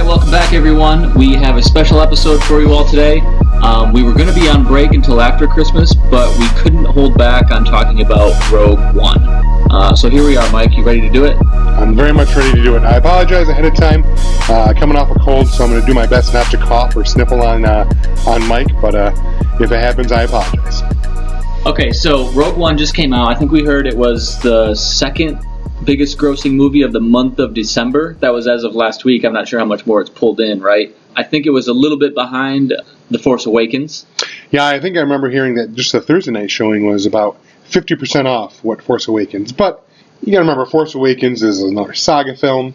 welcome back, everyone. We have a special episode for you all today. We were going to be on break until after Christmas, but we couldn't hold back on talking about Rogue One. So here we are, Mike. You ready to do it? I'm very much ready to do it. I apologize ahead of time. Coming off a cold, so I'm going to do my best not to cough or sniffle on Mike, but if it happens, I apologize. Okay, so Rogue One just came out. I think we heard it was the second biggest grossing movie of the month of December. That was as of last week. I'm not sure how much more it's pulled in, right? I think it was a little bit behind The Force Awakens. Yeah, I think I remember hearing that just the Thursday night showing was about 50% off what Force Awakens. But you got to remember, Force Awakens is another saga film.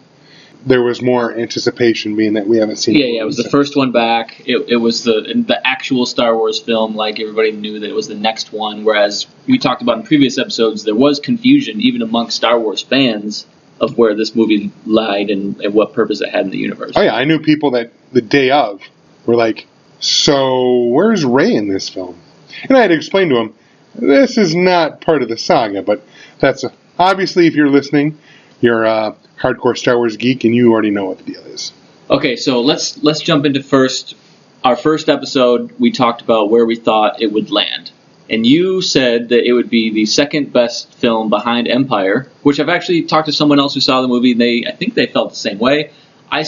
There was more anticipation being that we haven't seen. Yeah, it was the first one back. It was the actual Star Wars film. Like, everybody knew that it was the next one. Whereas we talked about in previous episodes, there was confusion even amongst Star Wars fans of where this movie lied and what purpose it had in the universe. Oh yeah, I knew people that the day of were like, "So where's Rey in this film?" And I had to explain to them, this is not part of the saga. But that's obviously, if you're listening, you're a hardcore Star Wars geek, and you already know what the deal is. Okay, so let's jump into our first episode. We talked about where we thought it would land, and you said that it would be the second best film behind Empire, which I've actually talked to someone else who saw the movie, and I think they felt the same way. I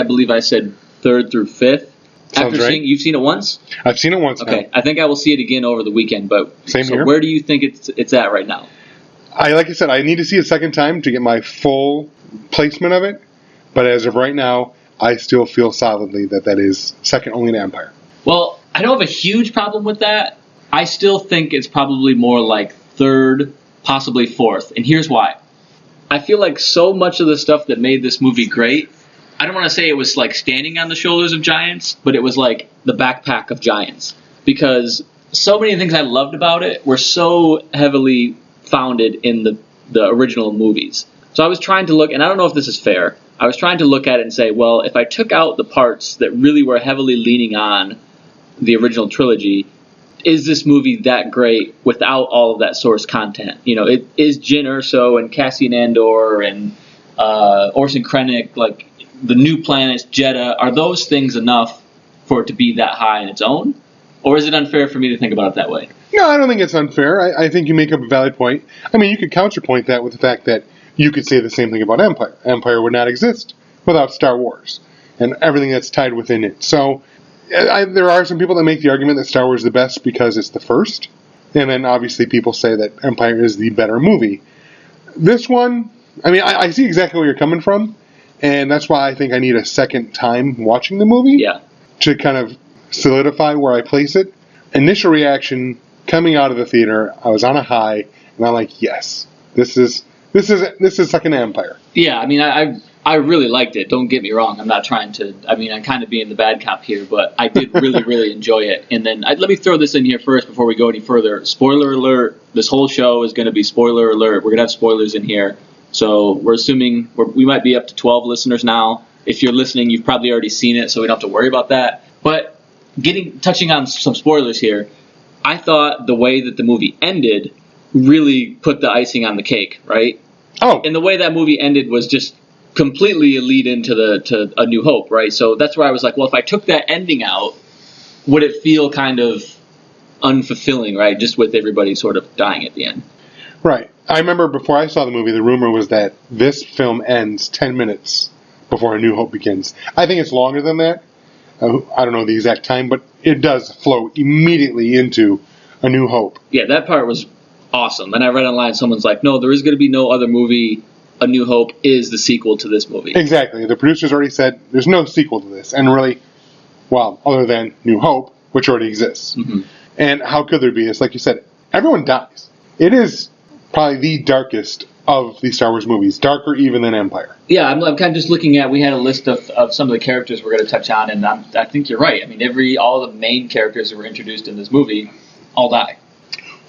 believe I said third through fifth. Sounds right. You've seen it once? I've seen it once. Okay, now. I think I will see it again over the weekend. But Same here. Where do you think it's at right now? Like I said, I need to see it a second time to get my full placement of it. But as of right now, I still feel solidly that is second only to Empire. Well, I don't have a huge problem with that. I still think it's probably more like third, possibly fourth. And here's why. I feel like so much of the stuff that made this movie great, I don't want to say it was like standing on the shoulders of giants, but it was like the backpack of giants. Because so many things I loved about it were so heavily founded in the original movies. So I was trying to look, and I don't know if this is fair, I was trying to look at it and say, well, if I took out the parts that really were heavily leaning on the original trilogy, is this movie that great without all of that source content? You know, it is Jyn Erso and Cassian Andor and Orson Krennic, like the new planets, Jedha, are those things enough for it to be that high in its own? Or is it unfair for me to think about it that way? No, I don't think it's unfair. I think you make up a valid point. I mean, you could counterpoint that with the fact that you could say the same thing about Empire. Empire would not exist without Star Wars and everything that's tied within it. So there are some people that make the argument that Star Wars is the best because it's the first. And then obviously people say that Empire is the better movie. This one, I mean, I see exactly where you're coming from. And that's why I think I need a second time watching the movie to kind of solidify where I place it. Initial reaction coming out of the theater, I was on a high, and I'm like, yes, this is second Empire. Yeah, I mean, I really liked it. Don't get me wrong. I'm not trying to. I mean, I'm kind of being the bad cop here, but I did really, really enjoy it. And then let me throw this in here first before we go any further. Spoiler alert: this whole show is going to be spoiler alert. We're going to have spoilers in here, so we're assuming we might be up to 12 listeners now. If you're listening, you've probably already seen it, so we don't have to worry about that. But touching on some spoilers here, I thought the way that the movie ended really put the icing on the cake, right? Oh. And the way that movie ended was just completely a lead into to A New Hope, right? So that's where I was like, well, if I took that ending out, would it feel kind of unfulfilling, right? Just with everybody sort of dying at the end. Right. I remember before I saw the movie, the rumor was that this film ends 10 minutes before A New Hope begins. I think it's longer than that. I don't know the exact time, but it does flow immediately into A New Hope. Yeah, that part was awesome. And I read online, someone's like, no, there is going to be no other movie. A New Hope is the sequel to this movie. Exactly. The producers already said there's no sequel to this. And really, well, other than New Hope, which already exists. Mm-hmm. And how could there be? It's like you said, everyone dies. It is probably the darkest of the Star Wars movies, darker even than Empire. Yeah, I'm kind of just looking at, we had a list of some of the characters we're going to touch on, and I think you're right. I mean, all the main characters that were introduced in this movie all die.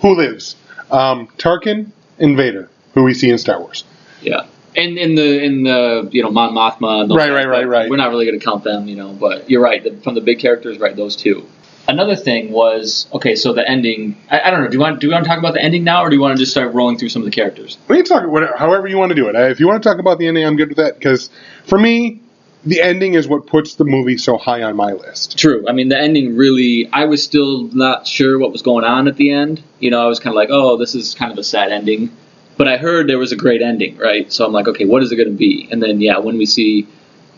Who lives? Tarkin and Vader, who we see in Star Wars. Yeah. And in the Mon Mothma. Right. We're not really going to count them, but you're right. From the big characters, right, those two. Another thing was, okay, so the ending, I don't know, do you want to talk about the ending now, or do you want to just start rolling through some of the characters? We can talk however you want to do it. If you want to talk about the ending, I'm good with that, because for me, the ending is what puts the movie so high on my list. True. I mean, the ending really, I was still not sure what was going on at the end. You know, I was kind of like, oh, this is kind of a sad ending. But I heard there was a great ending, right? So I'm like, okay, what is it going to be? And then, yeah, when we see,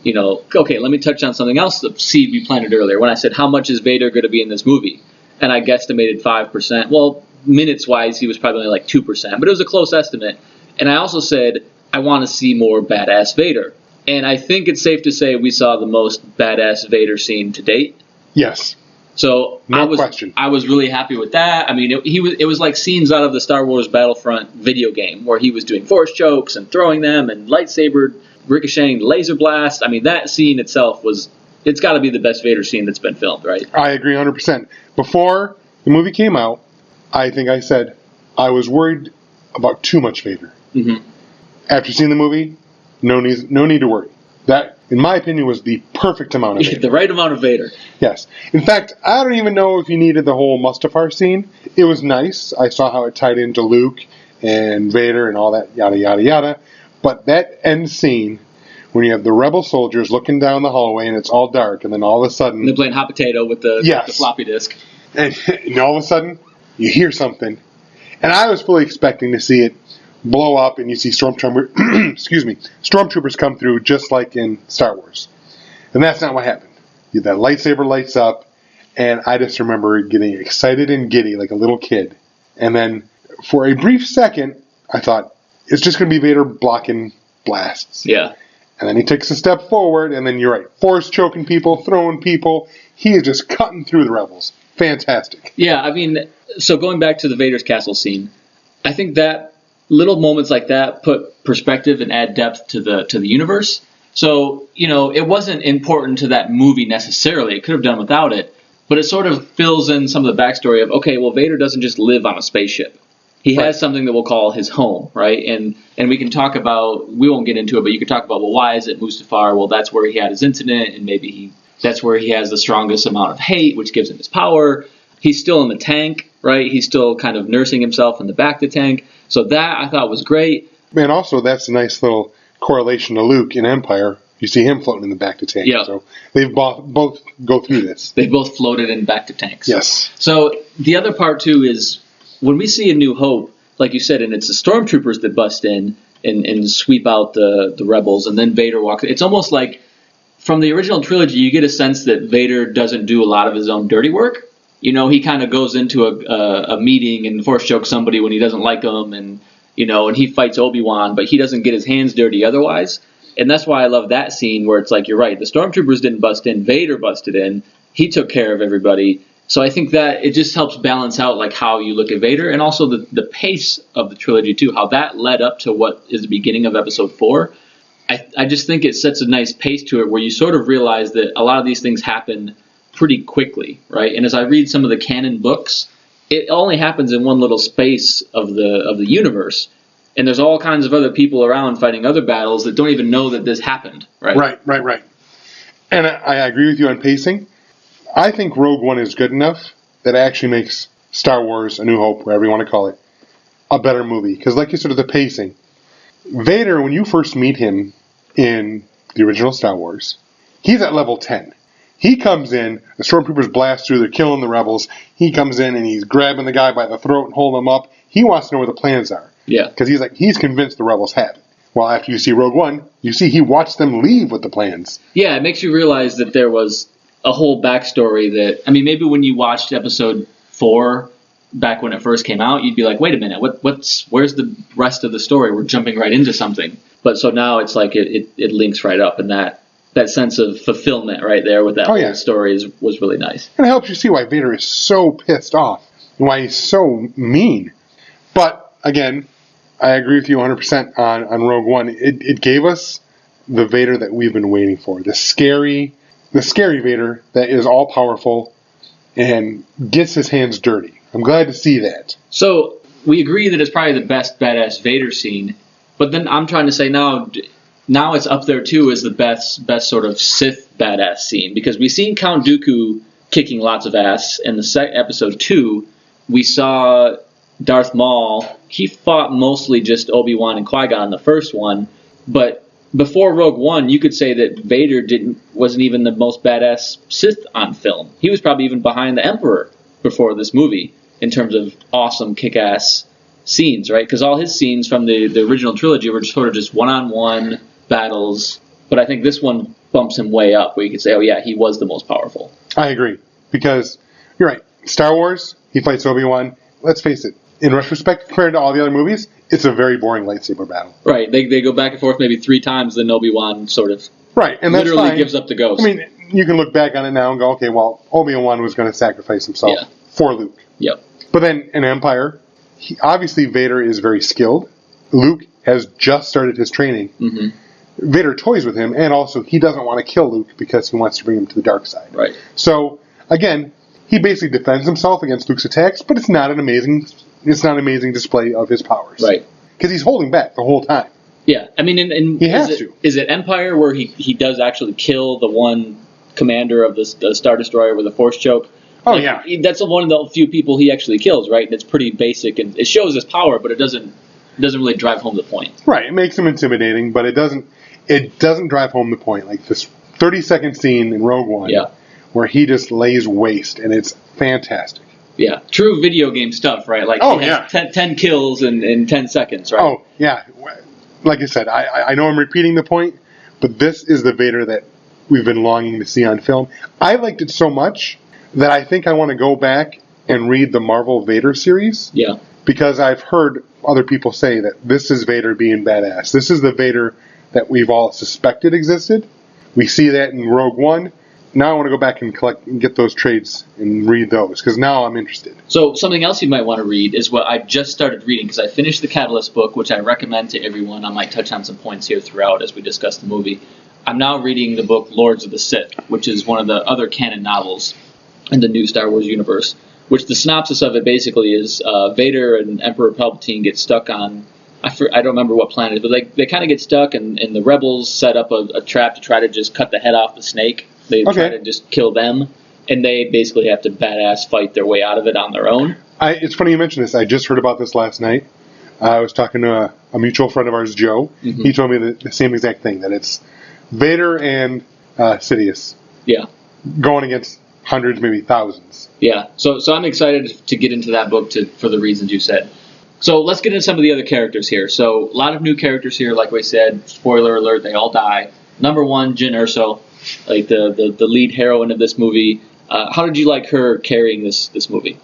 you know, okay, let me touch on something else, the seed we planted earlier. When I said, how much is Vader going to be in this movie? And I guesstimated 5%. Well, minutes-wise, he was probably only like 2%. But it was a close estimate. And I also said, I want to see more badass Vader. And I think it's safe to say we saw the most badass Vader scene to date. Yes. So No question. I was really happy with that. I mean, it was like scenes out of the Star Wars Battlefront video game where he was doing force chokes and throwing them and lightsaber ricocheting laser blast. I mean, that scene itself it's got to be the best Vader scene that's been filmed, right? I agree 100%. Before the movie came out, I think I said I was worried about too much Vader. Mm-hmm. After seeing the movie, no need to worry. That, in my opinion, was the perfect amount of Vader. The right amount of Vader. Yes. In fact, I don't even know if you needed the whole Mustafar scene. It was nice. I saw how it tied into Luke and Vader and all that, yada, yada, yada. But that end scene, when you have the rebel soldiers looking down the hallway and it's all dark, and then all of a sudden... And they're playing hot potato with the floppy disk. And all of a sudden, you hear something. And I was fully expecting to see it blow up and you see stormtroopers come through just like in Star Wars. And that's not what happened. That lightsaber lights up, and I just remember getting excited and giddy like a little kid. And then for a brief second, I thought, it's just going to be Vader blocking blasts. Yeah. And then he takes a step forward, and then you're right, force choking people, throwing people. He is just cutting through the rebels. Fantastic. Yeah, I mean, so going back to the Vader's castle scene, I think that little moments like that put perspective and add depth to the universe. So, you know, it wasn't important to that movie necessarily. It could have done without it. But it sort of fills in some of the backstory of, okay, well, Vader doesn't just live on a spaceship. He has something that we'll call his home, right? And we can talk about, we won't get into it, but you can talk about, well, why is it Mustafar? Well, that's where he had his incident, and maybe that's where he has the strongest amount of hate, which gives him his power. He's still in the tank, right? He's still kind of nursing himself in the back of the tank. So that I thought was great. And also, that's a nice little correlation to Luke in Empire. You see him floating in the back to tank. Yep. So they've both go through this. They both floated in back to tanks. Yes. So the other part, too, is when we see A New Hope, like you said, and it's the stormtroopers that bust in and sweep out the rebels, and then Vader walks. It's almost like from the original trilogy, you get a sense that Vader doesn't do a lot of his own dirty work. You know, he kind of goes into a meeting and force chokes somebody when he doesn't like them, and you know, and he fights Obi-Wan, but he doesn't get his hands dirty otherwise. And that's why I love that scene where it's like, you're right, the stormtroopers didn't bust in, Vader busted in, he took care of everybody. So I think that it just helps balance out like how you look at Vader, and also the pace of the trilogy too, how that led up to what is the beginning of episode 4. I just think it sets a nice pace to it where you sort of realize that a lot of these things happen pretty quickly, right? And as I read some of the canon books, it only happens in one little space of the universe. And there's all kinds of other people around fighting other battles that don't even know that this happened, right? Right. And I agree with you on pacing. I think Rogue One is good enough that it actually makes Star Wars, A New Hope, whatever you want to call it, a better movie. Because like you said, the pacing. Vader, when you first meet him in the original Star Wars, he's at level 10. He comes in, the stormtroopers blast through, they're killing the rebels. He comes in and he's grabbing the guy by the throat and holding him up. He wants to know where the plans are. Yeah. Because he's convinced the rebels have it. Well, after you see Rogue One, you see he watched them leave with the plans. Yeah, it makes you realize that there was a whole backstory that, I mean, maybe when you watched episode 4 back when it first came out, you'd be like, wait a minute, where's the rest of the story? We're jumping right into something. But so now it's like it links right up, and that sense of fulfillment right there with that whole story was really nice. And it helps you see why Vader is so pissed off and why he's so mean. But again, I agree with you 100% on Rogue One. It gave us the Vader that we've been waiting for. The scary Vader that is all powerful and gets his hands dirty. I'm glad to see that. So we agree that it's probably the best badass Vader scene, but then I'm trying to say now it's up there too as the best sort of Sith badass scene, because we've seen Count Dooku kicking lots of ass in the episode 2. We saw Darth Maul. He fought mostly just Obi-Wan and Qui-Gon in the first one, but before Rogue One, you could say that Vader wasn't even the most badass Sith on film. He was probably even behind the Emperor before this movie in terms of awesome, kick-ass scenes, right? Because all his scenes from the original trilogy were sort of just one-on-one battles. But I think this one bumps him way up, where you could say, oh yeah, he was the most powerful. I agree. Because, you're right, Star Wars, he fights Obi-Wan. Let's face it, in retrospect, compared to all the other movies, it's a very boring lightsaber battle. Right, they go back and forth maybe 3 times, then Obi-Wan sort of right, and that's literally fine. gives up the ghost. I mean, you can look back on it now and go, okay, well, Obi-Wan was going to sacrifice himself for Luke. Yep. But then in Empire, obviously Vader is very skilled. Luke has just started his training. Mm-hmm. Vader toys with him, and also he doesn't want to kill Luke because he wants to bring him to the dark side. Right. So, again, he basically defends himself against Luke's attacks, but it's not an amazing display of his powers. Right. Because he's holding back the whole time. Yeah, I mean, and he has to. Is it Empire where he does actually kill the one commander of the Star Destroyer with a force choke? Oh, like, yeah. That's one of the few people he actually kills, right? And it's pretty basic, and it shows his power, but it doesn't really drive home the point. Right, it makes him intimidating, but it doesn't drive home the point. Like this 30-second scene in Rogue One where he just lays waste, and it's fantastic. Yeah, true video game stuff, right? Like, oh, he has 10 kills in 10 seconds, right? Oh, yeah. Like I said, I know I'm repeating the point, but this is the Vader that we've been longing to see on film. I liked it so much that I think I want to go back and read the Marvel Vader series. Yeah. Because I've heard other people say that this is Vader being badass. This is the Vader that we've all suspected existed. We see that in Rogue One. Now I want to go back and collect and get those trades and read those, because now I'm interested. So something else you might want to read is what I just started reading, because I finished the Catalyst book, which I recommend to everyone. I might touch on some points here throughout as we discuss the movie. I'm now reading the book Lords of the Sith, which is one of the other canon novels in the new Star Wars universe, which the synopsis of it basically is Vader and Emperor Palpatine get stuck on, I don't remember what planet, but they kind of get stuck, and the rebels set up a trap to try to just cut the head off the snake. They try to just kill them, and they basically have to badass fight their way out of it on their own. It's funny you mention this. I just heard about this last night. I was talking to a mutual friend of ours, Joe. Mm-hmm. He told me the same exact thing, that it's Vader and Sidious. Yeah. Going against hundreds, maybe thousands. Yeah. So I'm excited to get into that book for the reasons you said. So let's get into some of the other characters here. So a lot of new characters here, like we said. Spoiler alert, they all die. Number 1, Jyn Erso, like the lead heroine of this movie. How did you like her carrying this movie?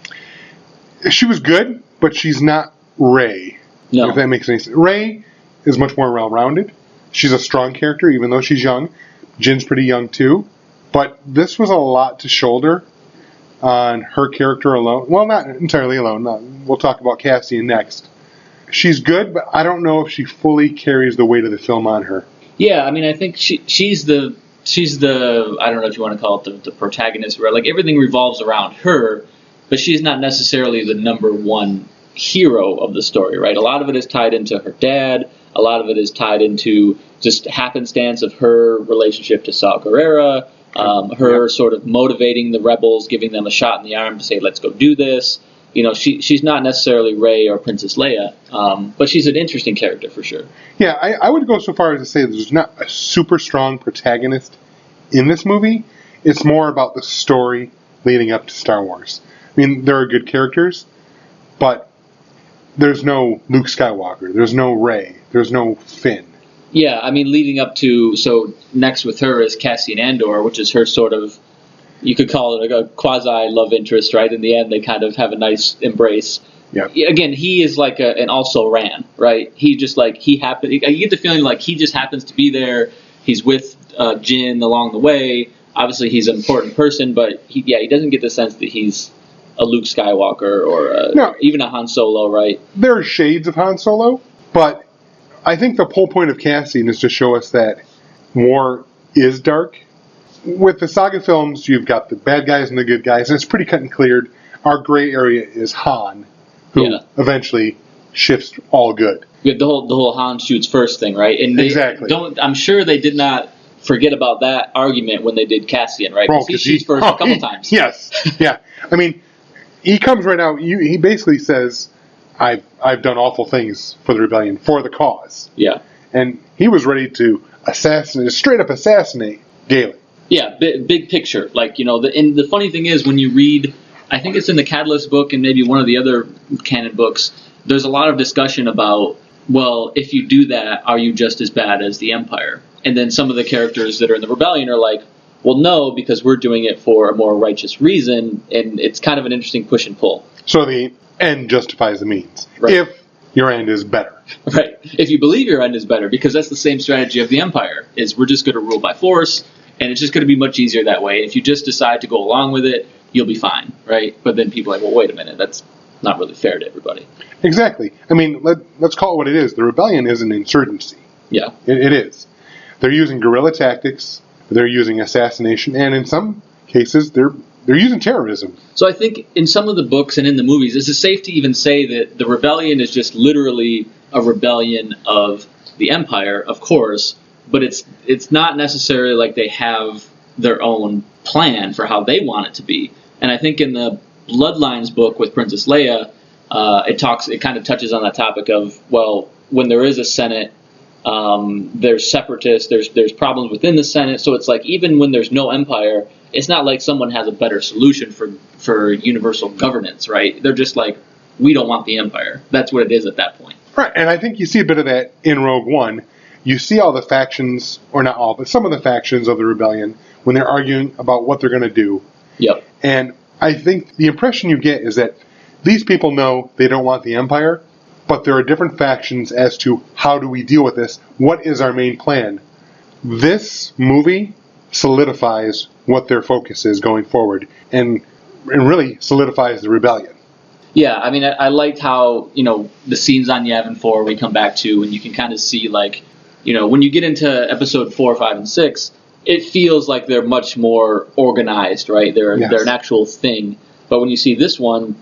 She was good, but she's not Rey. No. If that makes any sense. Rey is much more well-rounded. She's a strong character, even though she's young. Jyn's pretty young, too. But this was a lot to shoulder on her character alone. Well, not entirely alone. No, we'll talk about Cassian next. She's good, but I don't know if she fully carries the weight of the film on her. Yeah, I mean, I think she's the I don't know if you want to call it the protagonist, where like everything revolves around her, but she's not necessarily the number one hero of the story, right? A lot of it is tied into her dad. A lot of it is tied into just happenstance of her relationship to Saw Gerrera, her sort of motivating the rebels, giving them a shot in the arm to say, let's go do this. You know, she's not necessarily Rey or Princess Leia, but she's an interesting character for sure. Yeah, I would go so far as to say there's not a super strong protagonist in this movie. It's more about the story leading up to Star Wars. I mean, there are good characters, but there's no Luke Skywalker, there's no Rey, there's no Finn. Yeah, I mean, leading up to, so next with her is Cassian Andor, which is her sort of, you could call it a quasi-love interest, right? In the end, they kind of have a nice embrace. Yeah. Again, he is like an also-ran, right? He just like, you get the feeling like he just happens to be there. He's with Jyn along the way. Obviously, he's an important person, but he doesn't get the sense that he's a Luke Skywalker or even a Han Solo, right? There are shades of Han Solo, but I think the whole point of Cassian is to show us that war is dark. With the saga films, you've got the bad guys and the good guys, and it's pretty cut and cleared. Our gray area is Han, who eventually shifts all good. Yeah, the whole Han shoots first thing, right? And exactly. I'm sure they did not forget about that argument when they did Cassian, right? Because he shoots first a couple times. Yes, yeah. I mean, he comes right out. He basically says, "I've done awful things for the rebellion, for the cause." Yeah. And he was ready to straight up assassinate Galen. Yeah, big picture. Like, and the funny thing is when you read, I think it's in the Catalyst book and maybe one of the other canon books, there's a lot of discussion about, well, if you do that, are you just as bad as the Empire? And then some of the characters that are in the rebellion are like, well, no, because we're doing it for a more righteous reason, and it's kind of an interesting push and pull. So the end justifies the means, right. If your end is better. Right. If you believe your end is better, because that's the same strategy of the Empire, is we're just going to rule by force, and it's just going to be much easier that way. If you just decide to go along with it, you'll be fine, right? But then people are like, well, wait a minute, that's not really fair to everybody. Exactly. I mean, let's call it what it is. The rebellion is an insurgency. Yeah. It is. They're using guerrilla tactics. They're using assassination, and in some cases, they're using terrorism. So I think in some of the books and in the movies, it's safe to even say that the rebellion is just literally a rebellion of the Empire, of course, but it's not necessarily like they have their own plan for how they want it to be. And I think in the Bloodlines book with Princess Leia, it kind of touches on that topic of, well, when there is a Senate, there's separatists, there's problems within the Senate, so it's like even when there's no Empire, it's not like someone has a better solution for universal governance, right? They're just like, we don't want the Empire. That's what it is at that point. Right, and I think you see a bit of that in Rogue One. You see all the factions, or not all, but some of the factions of the rebellion when they're arguing about what they're going to do. Yep. And I think the impression you get is that these people know they don't want the Empire, but there are different factions as to how do we deal with this, what is our main plan. This movie solidifies what their focus is going forward, and really solidifies the rebellion. Yeah, I mean, I liked how, the scenes on Yavin 4 we come back to, and you can kind of see, like, when you get into episode 4, 5, and 6, it feels like they're much more organized, right? They're an actual thing. But when you see this one,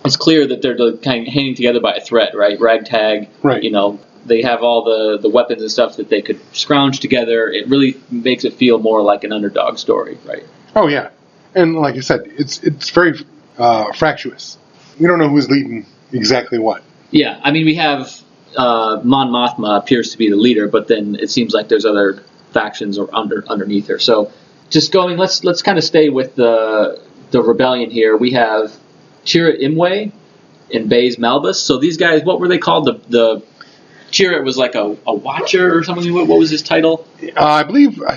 it's clear that they're kind of hanging together by a thread, right? Ragtag, right. They have all the weapons and stuff that they could scrounge together. It really makes it feel more like an underdog story, right? Oh, yeah. And like I said, it's very fractious. We don't know who's leading exactly what. Yeah, I mean, we have Mon Mothma appears to be the leader, but then it seems like there's other factions underneath her. So just going, let's kind of stay with the rebellion here. We have Chirrut Imwe and Baze Malbus. So these guys, what were they called? The Chirrut was like a watcher or something. What was his title? I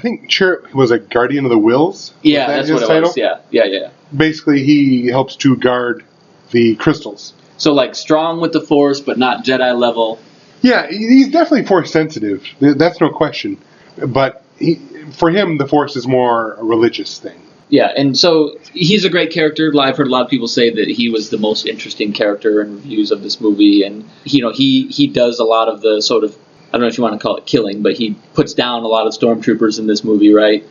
think Chirrut was a guardian of the wills. Yeah, that's what it was. Yeah. Basically, he helps to guard the crystals. So like strong with the Force, but not Jedi level. Yeah, he's definitely Force sensitive. That's no question. But for him, the Force is more a religious thing. Yeah, and so he's a great character. I've heard a lot of people say that he was the most interesting character in reviews of this movie, and he does a lot of the sort of, I don't know if you want to call it killing, but he puts down a lot of stormtroopers in this movie, right?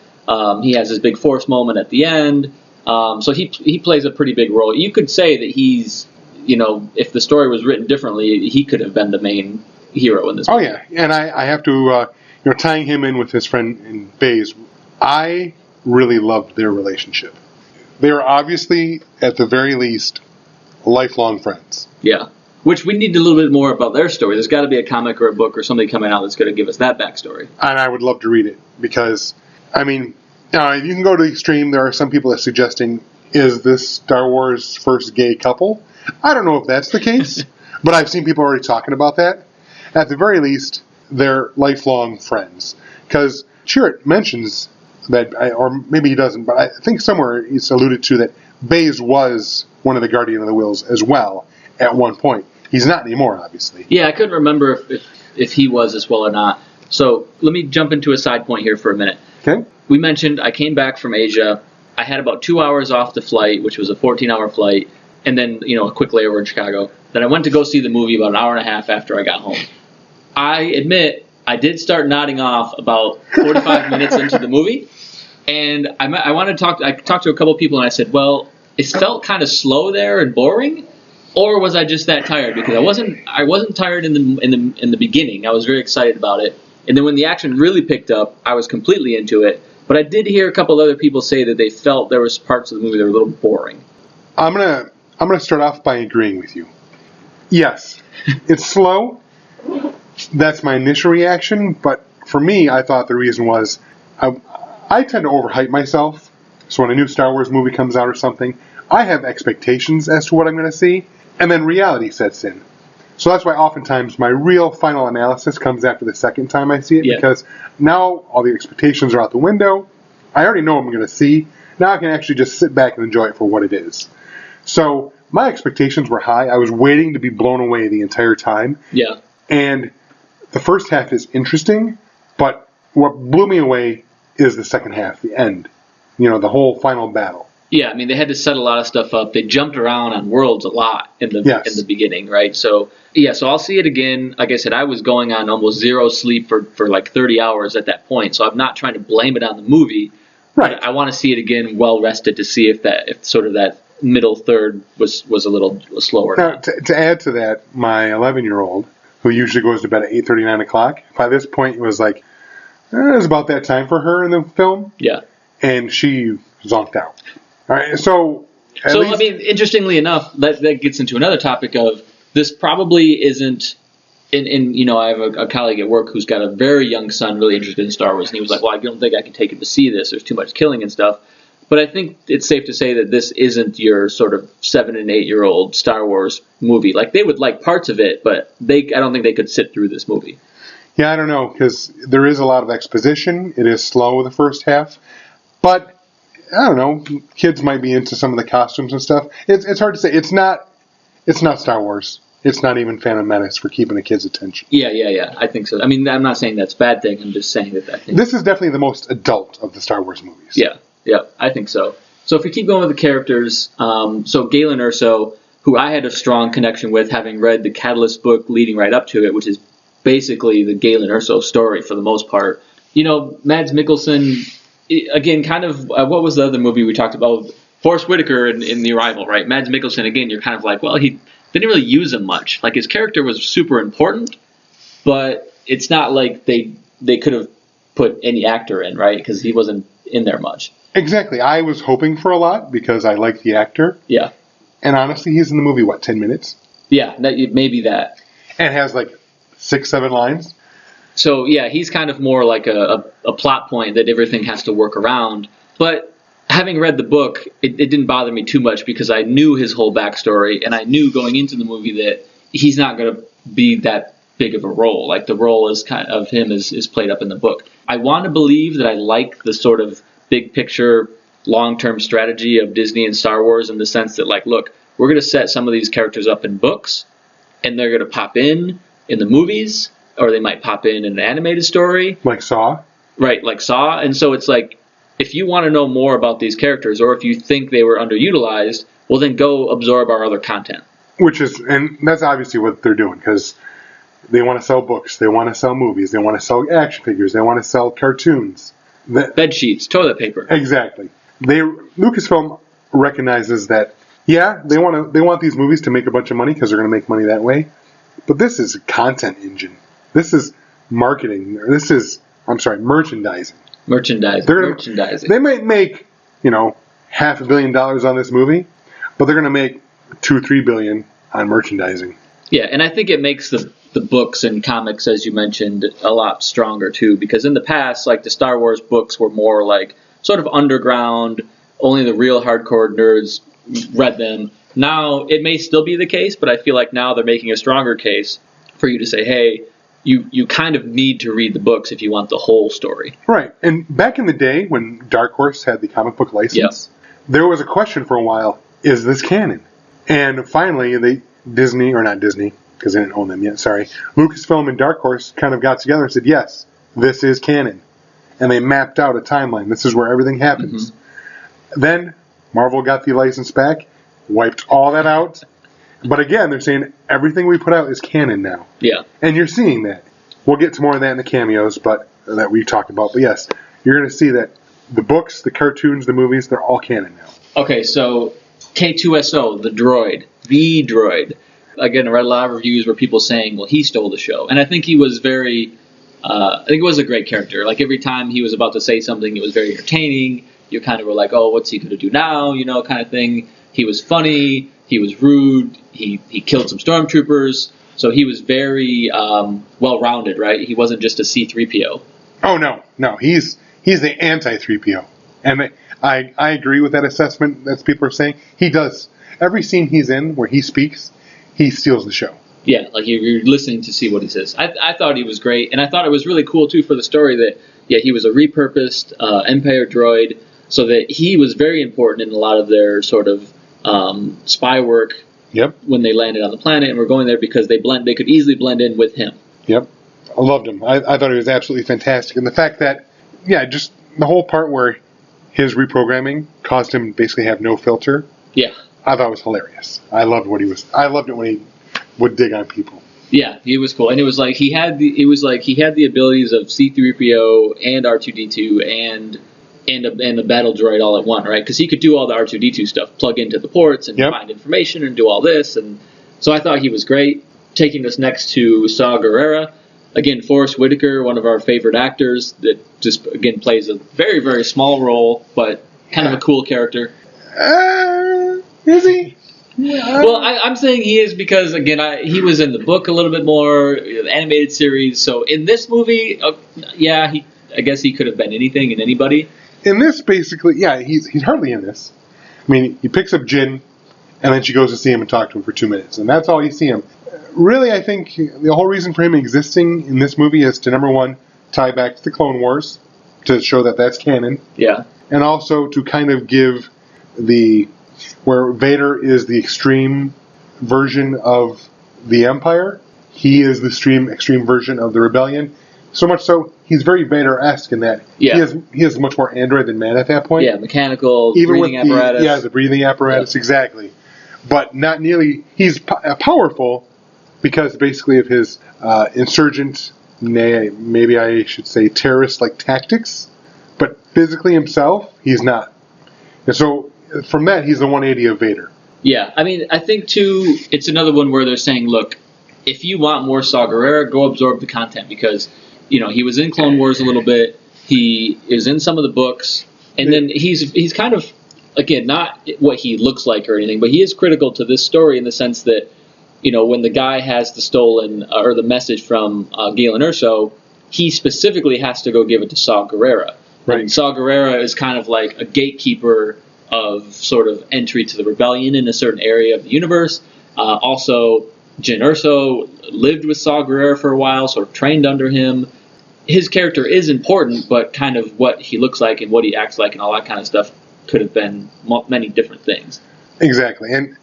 He has his big Force moment at the end, so he plays a pretty big role. You could say that he's, if the story was written differently, he could have been the main hero in this movie. Oh yeah, and I have to, tying him in with his friend in Baze, I really loved their relationship. They are obviously, at the very least, lifelong friends. Yeah, which we need a little bit more about their story. There's got to be a comic or a book or something coming out that's going to give us that backstory. And I would love to read it, because, I mean, you can go to the extreme. There are some people that are suggesting, is this Star Wars' first gay couple? I don't know if that's the case, but I've seen people already talking about that. At the very least, they're lifelong friends. Because Chirrut mentions that, or maybe he doesn't, but I think somewhere it's alluded to that Baze was one of the Guardian of the Wills as well at one point. He's not anymore, obviously. Yeah, I couldn't remember if he was as well or not. So let me jump into a side point here for a minute. Okay. We mentioned I came back from Asia. I had about 2 hours off the flight, which was a 14-hour flight, and then a quick layover in Chicago. Then I went to go see the movie about an hour and a half after I got home. I admit I did start nodding off about 45 minutes into the movie, and I talked to a couple of people, and I said, well, it felt kind of slow there and boring, or was I just that tired? Because I wasn't tired in the beginning. I was very excited about it, and then when the action really picked up, I was completely into it. But I did hear a couple other people say that they felt there was parts of the movie that were a little boring. I'm gonna start off by agreeing with you. Yes, it's slow. That's my initial reaction, but for me, I thought the reason was I tend to overhype myself. So when a new Star Wars movie comes out or something, I have expectations as to what I'm going to see, and then reality sets in. So that's why oftentimes my real final analysis comes after the second time I see it, because now all the expectations are out the window. I already know what I'm going to see. Now I can actually just sit back and enjoy it for what it is. So my expectations were high. I was waiting to be blown away the entire time. Yeah. And the first half is interesting, but what blew me away is the second half, the end. The whole final battle. Yeah, I mean, they had to set a lot of stuff up. They jumped around on worlds a lot in the beginning, right? So I'll see it again. Like I said, I was going on almost zero sleep for like 30 hours at that point. So I'm not trying to blame it on the movie. Right. I want to see it again well rested to see if sort of that middle third was a little slower. Now, to add to that, my 11-year-old, who usually goes to bed at 8:30, 9 o'clock, by this point it was like, it was about that time for her in the film. Yeah. And she zonked out. All right, so I mean, interestingly enough, that gets into another topic of this probably isn't. I have a colleague at work who's got a very young son really interested in Star Wars, and he was like, "Well, I don't think I can take him to see this. There's too much killing and stuff." But I think it's safe to say that this isn't your sort of 7 and 8-year-old Star Wars movie. Like, they would like parts of it, but I don't think they could sit through this movie. Yeah, I don't know, because there is a lot of exposition. It is slow the first half, but I don't know. Kids might be into some of the costumes and stuff. It's hard to say. It's not Star Wars. It's not even Phantom Menace for keeping a kid's attention. Yeah. I think so. I mean, I'm not saying that's a bad thing. I'm just saying that I think this is definitely the most adult of the Star Wars movies. Yeah, I think so. So if we keep going with the characters, so Galen Erso, who I had a strong connection with, having read the Catalyst book leading right up to it, which is basically the Galen Erso story for the most part. Mads Mikkelsen, again, kind of, what was the other movie we talked about? Forrest Whitaker in The Arrival, right? Mads Mikkelsen, again, you're kind of like, well, he didn't really use him much. Like, his character was super important, but it's not like they could have put any actor in, right? Because he wasn't in there much. Exactly. I was hoping for a lot because I like the actor. Yeah. And honestly, he's in the movie, 10 minutes? Yeah, maybe that. And has like 6, 7 lines. So, yeah, he's kind of more like a plot point that everything has to work around. But having read the book, it didn't bother me too much because I knew his whole backstory, and I knew going into the movie that he's not going to be that big of a role. Like, the role is kind of him is played up in the book. I want to believe that I like the sort of big picture, long-term strategy of Disney and Star Wars in the sense that, like, look, we're going to set some of these characters up in books, and they're going to pop in the movies, or they might pop in an animated story. Like Saw? Right, like Saw. And so it's like, if you want to know more about these characters, or if you think they were underutilized, well, then go absorb our other content. And that's obviously what they're doing, because they want to sell books, they want to sell movies, they want to sell action figures, they want to sell cartoons. Bed sheets, toilet paper. Exactly. Lucasfilm recognizes that, yeah, they want these movies to make a bunch of money because they're going to make money that way. But this is a content engine. This is marketing. Merchandising. Merchandising. They might make, $500 million on this movie, but they're going to make $2-3 billion on merchandising. Yeah, and I think it makes the books and comics, as you mentioned, a lot stronger too, because in the past, like, the Star Wars books were more like sort of underground, only the real hardcore nerds read them. Now, it may still be the case, but I feel like now they're making a stronger case for you to say, hey, you kind of need to read the books if you want the whole story. Right, and back in the day when Dark Horse had the comic book license, there was a question for a while, is this canon? And finally, Disney, or not Disney, because they didn't own them yet, sorry, Lucasfilm and Dark Horse kind of got together and said, yes, this is canon. And they mapped out a timeline. This is where everything happens. Mm-hmm. Then Marvel got the license back, wiped all that out. But again, they're saying everything we put out is canon now. Yeah. And you're seeing that. We'll get to more of that in the cameos, but that we've talked about. But yes, you're going to see that the books, the cartoons, the movies, they're all canon now. Okay, so K2SO, the droid. Again, I read a lot of reviews where people saying, well, he stole the show. And I think he was I think it was a great character. Like, every time he was about to say something, it was very entertaining. You kind of were like, oh, what's he going to do now? Kind of thing. He was funny. He was rude. He killed some stormtroopers. So he was very well-rounded, right? He wasn't just a C-3PO. Oh no, he's the anti-3PO, and I agree with that assessment that people are saying. He does every scene he's in where he speaks, he steals the show. Yeah, like you're listening to see what he says. I thought he was great, and I thought it was really cool too for the story that he was a repurposed Empire droid, so that he was very important in a lot of their sort of spy work. Yep. When they landed on the planet and were going there because they could easily blend in with him. Yep. I loved him. I thought he was absolutely fantastic, and the fact that just the whole part where his reprogramming caused him to basically have no filter. Yeah. I thought it was hilarious. I loved it when he would dig on people. Yeah, he was cool, and it was like he had the abilities of C-3PO and R2-D2 and the battle droid all at one, right? Because he could do all the R2-D2 stuff, plug into the ports and find information and do all this, and so I thought he was great. Taking us next to Saw Gerrera, again, Forrest Whitaker, one of our favorite actors, that just again plays a very, very small role, but kind of a cool character. Is he? Well, I'm saying he is because, again, he was in the book a little bit more, the animated series. So in this movie, I guess he could have been anything and anybody. In this, basically, he's hardly in this. I mean, he picks up Jin, and then she goes to see him and talk to him for 2 minutes, and that's all you see him. Really, I think the whole reason for him existing in this movie is to, number one, tie back to the Clone Wars, to show that that's canon. Yeah. And also to kind of give where Vader is the extreme version of the Empire, he is the extreme version of the Rebellion. So much so, he's very Vader-esque in that he is much more android than man at that point. Yeah, mechanical, even breathing with apparatus. The breathing apparatus, exactly. But not nearly. He's powerful because basically of his insurgent, maybe I should say terrorist-like tactics. But physically himself, he's not. And so from that, he's the 180 of Vader. Yeah, I mean, I think, too, it's another one where they're saying, look, if you want more Saw Gerrera, go absorb the content because, he was in Clone Wars a little bit. He is in some of the books. And then he's kind of, again, not what he looks like or anything, but he is critical to this story in the sense that, when the guy has the stolen or the message from Galen Erso, he specifically has to go give it to Saw Gerrera. Right. And Saw Gerrera is kind of like a gatekeeper of sort of entry to the rebellion in a certain area of the universe. Also, Jyn Erso lived with Saw Gerrera for a while, sort of trained under him. His character is important, but kind of what he looks like and what he acts like and all that kind of stuff could have been many different things. Exactly. And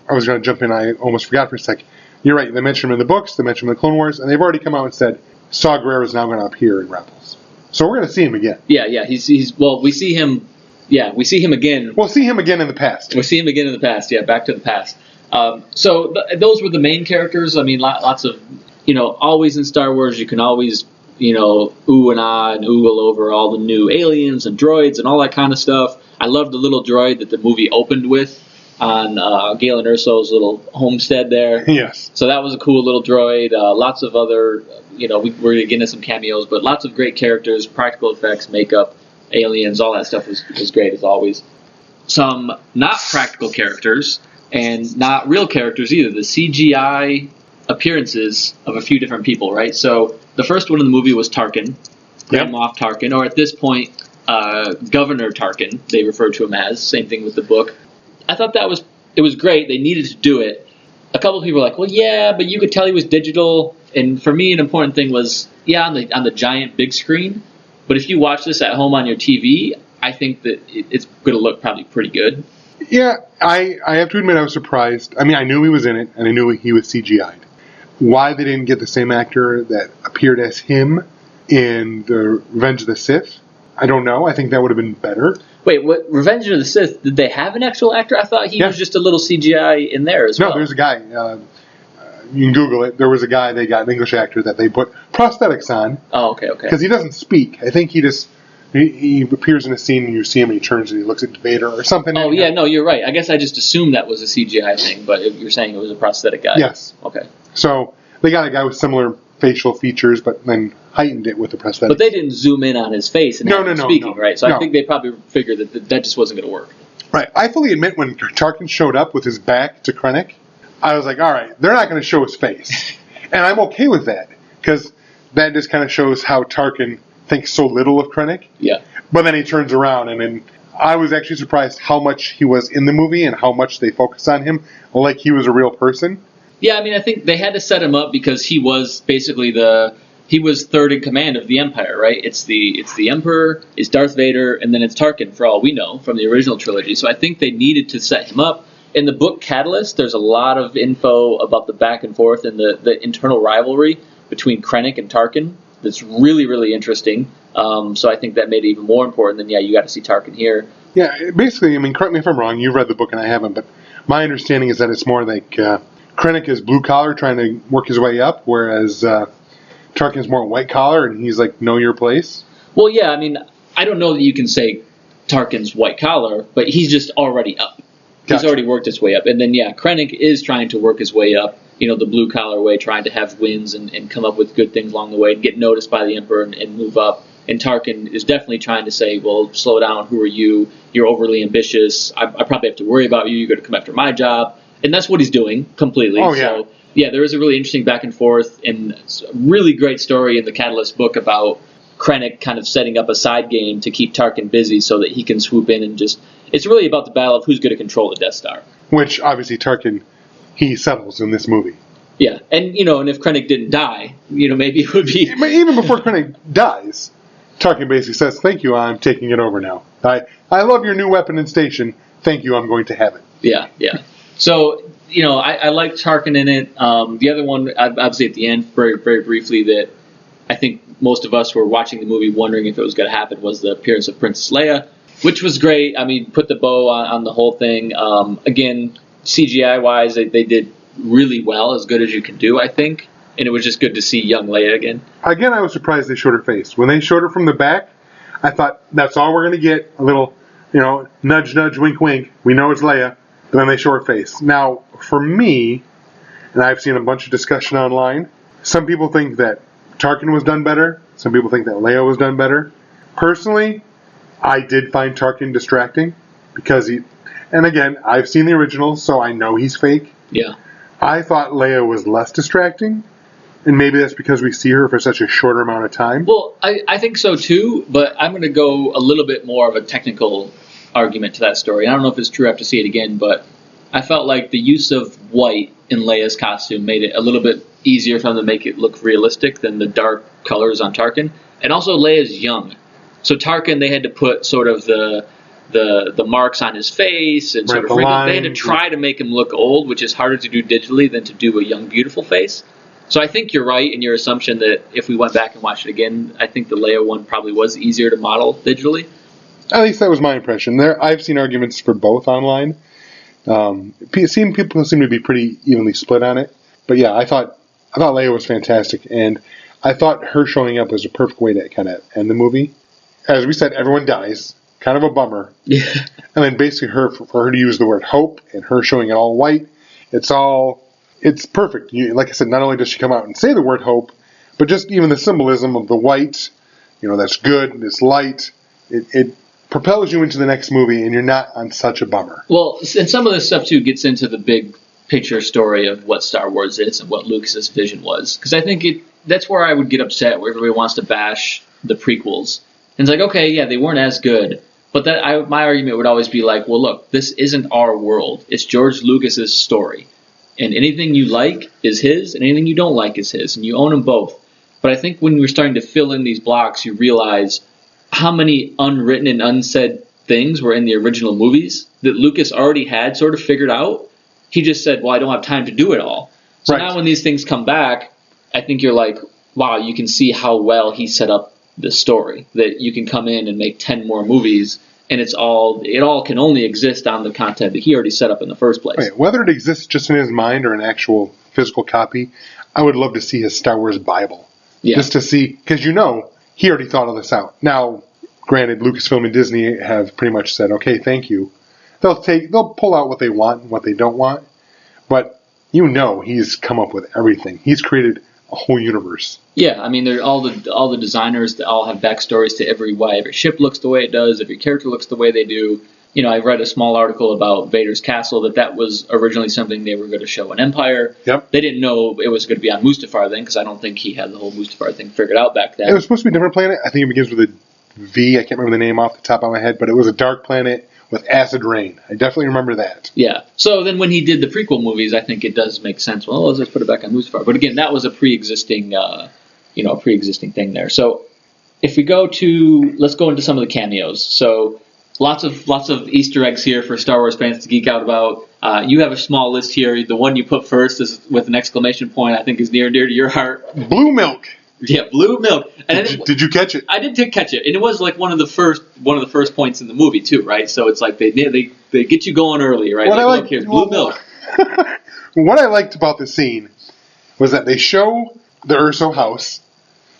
I was going to jump in. I almost forgot for a sec. You're right. They mentioned him in the books. They mentioned him in the Clone Wars. And they've already come out and said Saw Gerrera is now going to appear in Rebels. So we're going to see him again. Yeah. We see him. Yeah, we see him again. We'll see him again in the past. We see him again in the past. Yeah, back to the past. So those were the main characters. I mean, lots of, always in Star Wars, you can always, ooh and ah and oogle over all the new aliens and droids and all that kind of stuff. I love the little droid that the movie opened with on Galen Erso's little homestead there. Yes. So that was a cool little droid. Lots of other, we're going to get into some cameos, but lots of great characters, practical effects, makeup, aliens, all that stuff was great as always. Some not practical characters and not real characters either. The CGI appearances of a few different people, right? So the first one in the movie was Tarkin, Grand Moff Tarkin, or at this point, Governor Tarkin, they refer to him as. Same thing with the book. I thought it was great. They needed to do it. A couple of people were like, well, yeah, but you could tell he was digital. And for me, an important thing was, on the giant big screen. But if you watch this at home on your TV, I think that it's going to look probably pretty good. Yeah, I have to admit I was surprised. I mean, I knew he was in it, and I knew he was CGI'd. Why they didn't get the same actor that appeared as him in the Revenge of the Sith, I don't know. I think that would have been better. Wait, what? Revenge of the Sith, did they have an actual actor? I thought he was just a little CGI in there as well. No, there's a guy. You can Google it. There was a guy, they got an English actor that they put prosthetics on. Oh, okay. Because he doesn't speak. I think he appears in a scene and you see him and he turns and he looks at Vader or something. Oh, yeah, no, you're right. I guess I just assumed that was a CGI thing, but if you're saying it was a prosthetic guy. Yes. Okay. So they got a guy with similar facial features, but then heightened it with the prosthetics. But they didn't zoom in on his face and have him speaking, right? So I think they probably figured that just wasn't going to work. Right. I fully admit when Tarkin showed up with his back to Krennic, I was like, all right, they're not going to show his face. And I'm okay with that, because that just kind of shows how Tarkin thinks so little of Krennic. Yeah. But then he turns around, and then I was actually surprised how much he was in the movie and how much they focused on him, like he was a real person. Yeah, I mean, I think they had to set him up because he was basically he was third in command of the Empire, right? It's the Emperor, it's Darth Vader, and then it's Tarkin, for all we know, from the original trilogy. So I think they needed to set him up. In the book Catalyst, there's a lot of info about the back and forth and the internal rivalry between Krennic and Tarkin. That's really, really interesting. So I think that made it even more important than, you got to see Tarkin here. Yeah, basically, I mean, correct me if I'm wrong, you've read the book and I haven't, but my understanding is that it's more like Krennic is blue-collar trying to work his way up, whereas Tarkin's more white-collar, and he's like, know your place. Well, yeah, I mean, I don't know that you can say Tarkin's white-collar, but he's just already up. He's already worked his way up. And then, Krennic is trying to work his way up, the blue-collar way, trying to have wins and come up with good things along the way and get noticed by the Emperor and move up. And Tarkin is definitely trying to say, well, slow down, who are you? You're overly ambitious. I probably have to worry about you. You're going to come after my job. And that's what he's doing completely. Oh, yeah. So, there is a really interesting back and forth and a really great story in the Catalyst book about Krennic kind of setting up a side game to keep Tarkin busy so that he can swoop in and just... It's really about the battle of who's going to control the Death Star. Which, obviously, Tarkin, he settles in this movie. Yeah, and, and if Krennic didn't die, maybe it would be... But even before Krennic dies, Tarkin basically says, thank you, I'm taking it over now. I love your new weapon and station. Thank you, I'm going to have it. Yeah. So, I like Tarkin in it. The other one, obviously at the end, very, very briefly, that I think most of us were watching the movie wondering if it was going to happen, was the appearance of Princess Leia, which was great. I mean, put the bow on the whole thing. Again, CGI-wise, they did really well, as good as you can do, I think. And it was just good to see young Leia again. Again, I was surprised they showed her face. When they showed her from the back, I thought, that's all we're going to get. A little, nudge, nudge, wink, wink. We know it's Leia. But then they show her face. Now, for me, and I've seen a bunch of discussion online, some people think that Tarkin was done better. Some people think that Leia was done better. Personally, I did find Tarkin distracting because and again, I've seen the original, so I know he's fake. Yeah. I thought Leia was less distracting, and maybe that's because we see her for such a shorter amount of time. Well, I think so too, but I'm going to go a little bit more of a technical argument to that story. I don't know if it's true, I have to see it again, but I felt like the use of white in Leia's costume made it a little bit easier for them to make it look realistic than the dark colors on Tarkin. And also, Leia's young. So Tarkin, they had to put sort of the marks on his face and sort of wrinkles. They had to try to make him look old, which is harder to do digitally than to do a young, beautiful face. So I think you're right in your assumption that if we went back and watched it again, I think the Leia one probably was easier to model digitally. At least that was my impression. I've seen arguments for both online. People seem to be pretty evenly split on it. But yeah, I thought Leia was fantastic, and I thought her showing up was a perfect way to kind of end the movie. As we said, everyone dies. Kind of a bummer. Yeah. And then basically for her to use the word hope and her showing it all white, it's perfect. Like I said, not only does she come out and say the word hope, but just even the symbolism of the white, that's good, it's light, it propels you into the next movie, and you're not on such a bummer. Well, and some of this stuff, too, gets into the big picture story of what Star Wars is and what Lucas's vision was. Because I think that's where I would get upset, where everybody wants to bash the prequels. And it's like, okay, yeah, they weren't as good. But my argument would always be like, well, look, this isn't our world. It's George Lucas's story. And anything you like is his, and anything you don't like is his. And you own them both. But I think when you're starting to fill in these blocks, you realize how many unwritten and unsaid things were in the original movies that Lucas already had sort of figured out. He just said, well, I don't have time to do it all. So Now when these things come back, I think you're like, wow, you can see how well he set up the story, that you can come in and make 10 more movies, and it all can only exist on the content that he already set up in the first place. Right. Whether it exists just in his mind or an actual physical copy, I would love to see his Star Wars Bible. Yeah. Just to see, because he already thought all this out. Now, granted, Lucasfilm and Disney have pretty much said, okay, thank you. They'll pull out what they want and what they don't want, but he's come up with everything. He's created a whole universe. Yeah, I mean, all the designers that all have backstories to why every ship looks the way it does, every character looks the way they do. I read a small article about Vader's castle that was originally something they were going to show in Empire. Yep. They didn't know it was going to be on Mustafar then, because I don't think he had the whole Mustafar thing figured out back then. It was supposed to be a different planet. I think it begins with a V. I can't remember the name off the top of my head, but it was a dark planet with acid rain. I definitely remember that. Yeah. So then when he did the prequel movies, I think it does make sense. Well, let's just put it back on Mustafar. But again, that was a pre-existing thing there. So if we let's go into some of the cameos. So lots of Easter eggs here for Star Wars fans to geek out about. You have a small list here. The one you put first is with an exclamation point. I think is near and dear to your heart. Blue milk. Yeah, blue milk. And did you catch it? I did catch it, and it was like one of the first points in the movie too, right? So it's like they get you going early, right? Look, here's blue milk. What I liked about the scene was that they show the Urso house,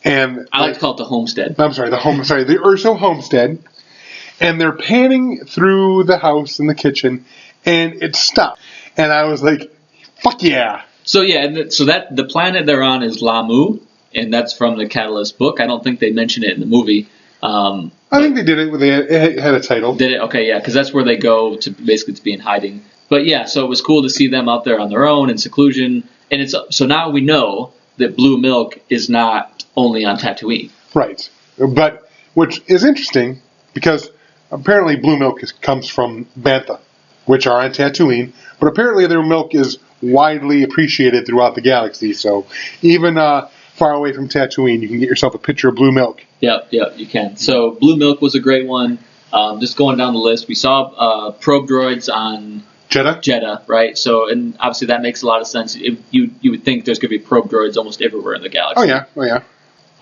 and I like to call it the homestead. I'm sorry, the Urso homestead, and they're panning through the house and the kitchen, and it stopped, and I was like, "Fuck yeah!" So yeah, so that the planet they're on is Lamu. And that's from the Catalyst book. I don't think they mention it in the movie. I think they did it. It had a title. Did it? Okay, yeah, because that's where they go to be in hiding. But yeah, so it was cool to see them out there on their own in seclusion. And so now we know that blue milk is not only on Tatooine. Right. But which is interesting because apparently blue milk comes from Bantha, which are on Tatooine. But apparently their milk is widely appreciated throughout the galaxy. So even far away from Tatooine, you can get yourself a pitcher of blue milk. Yep, you can. So blue milk was a great one. Just going down the list, we saw probe droids on Jeddah, right? So, and obviously that makes a lot of sense. You would think there's going to be probe droids almost everywhere in the galaxy. Oh yeah.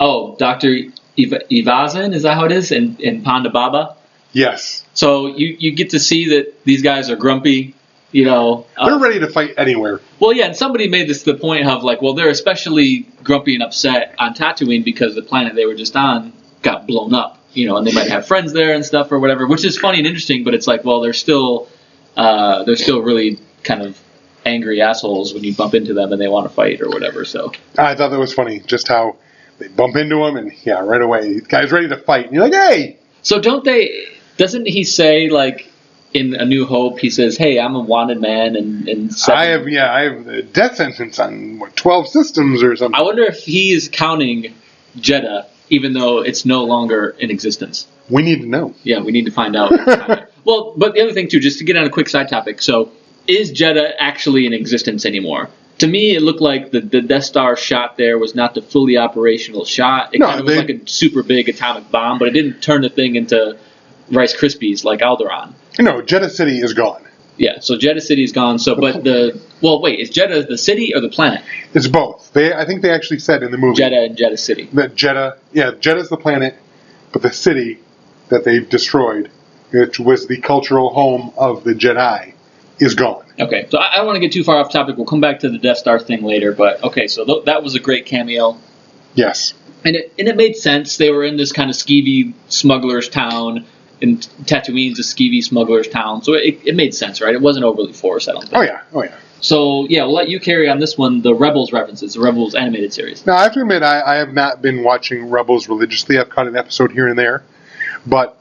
Oh, Dr. Evazan, is that how it is in Ponda Baba? Yes. So you get to see that these guys are grumpy. They're ready to fight anywhere. Well, yeah, and somebody made this the point of like, well, they're especially grumpy and upset on Tatooine because the planet they were just on got blown up, and they might have friends there and stuff or whatever, which is funny and interesting, but it's like, well, they're still really kind of angry assholes when you bump into them and they want to fight or whatever. So I thought that was funny, just how they bump into them and yeah, right away, the guy's ready to fight, and you're like, hey. So doesn't he say like? In A New Hope, he says, "Hey, I'm a wanted man," and I have a death sentence on 12 systems or something. I wonder if he is counting Jeddah, even though it's no longer in existence. We need to know. Yeah, we need to find out. Well, but the other thing too, just to get on a quick side topic. So, is Jeddah actually in existence anymore? To me, it looked like the Death Star shot there was not the fully operational shot. It kind of was like a super big atomic bomb, but it didn't turn the thing into Rice Krispies like Alderaan. No, Jeddah City is gone. Yeah, so Jeddah City is gone. So, but wait, is Jeddah the city or the planet? It's both. I think they actually said in the movie Jeddah and Jeddah City. That Jeddah's the planet, but the city that they've destroyed, which was the cultural home of the Jedi, is gone. Okay, so I don't want to get too far off topic. We'll come back to the Death Star thing later. But okay, so that was a great cameo. Yes, and it made sense. They were in this kind of skeevy smugglers town. And Tatooine's a skeevy smuggler's town, so it made sense, right? It wasn't overly forced, I don't think. Oh yeah. So, yeah, we'll let you carry on this one, the Rebels references, the Rebels animated series. Now, I have to admit, I have not been watching Rebels religiously. I've caught an episode here and there. But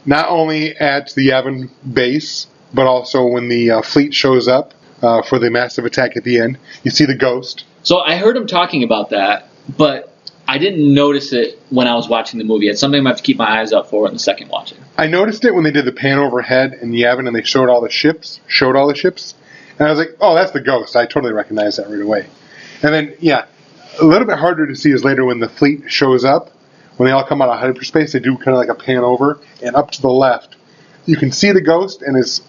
not only at the Yavin base, but also when the fleet shows up for the massive attack at the end, you see the Ghost. So I heard him talking about that, but I didn't notice it when I was watching the movie. It's something I'm going to have to keep my eyes out for in the second watching. I noticed it when they did the pan overhead in Yavin and they showed all the ships. And I was like, oh, that's the Ghost. I totally recognize that right away. And then, yeah, a little bit harder to see is later when the fleet shows up. When they all come out of hyperspace, they do kind of like a pan over. And up to the left, you can see the Ghost, and it's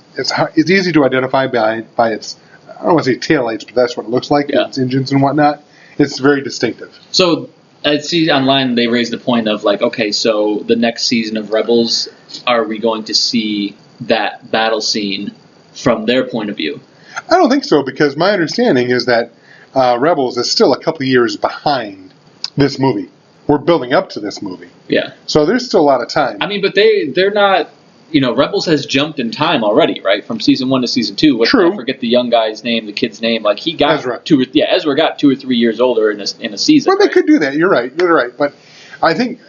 easy to identify by its, I don't want to say taillights, but that's what it looks like, its engines and whatnot. It's very distinctive. So I see online they raised the point of like, okay, so the next season of Rebels, are we going to see that battle scene from their point of view? I don't think so, because my understanding is that Rebels is still a couple years behind this movie. We're building up to this movie. Yeah. So there's still a lot of time. I mean, but they're not, Rebels has jumped in time already, right? From season 1 to season 2. True. I forget the young guy's name, the kid's name. Like, he got Ezra. Ezra got 2 or 3 years older in a season. Well, they could do that. You're right. But I think,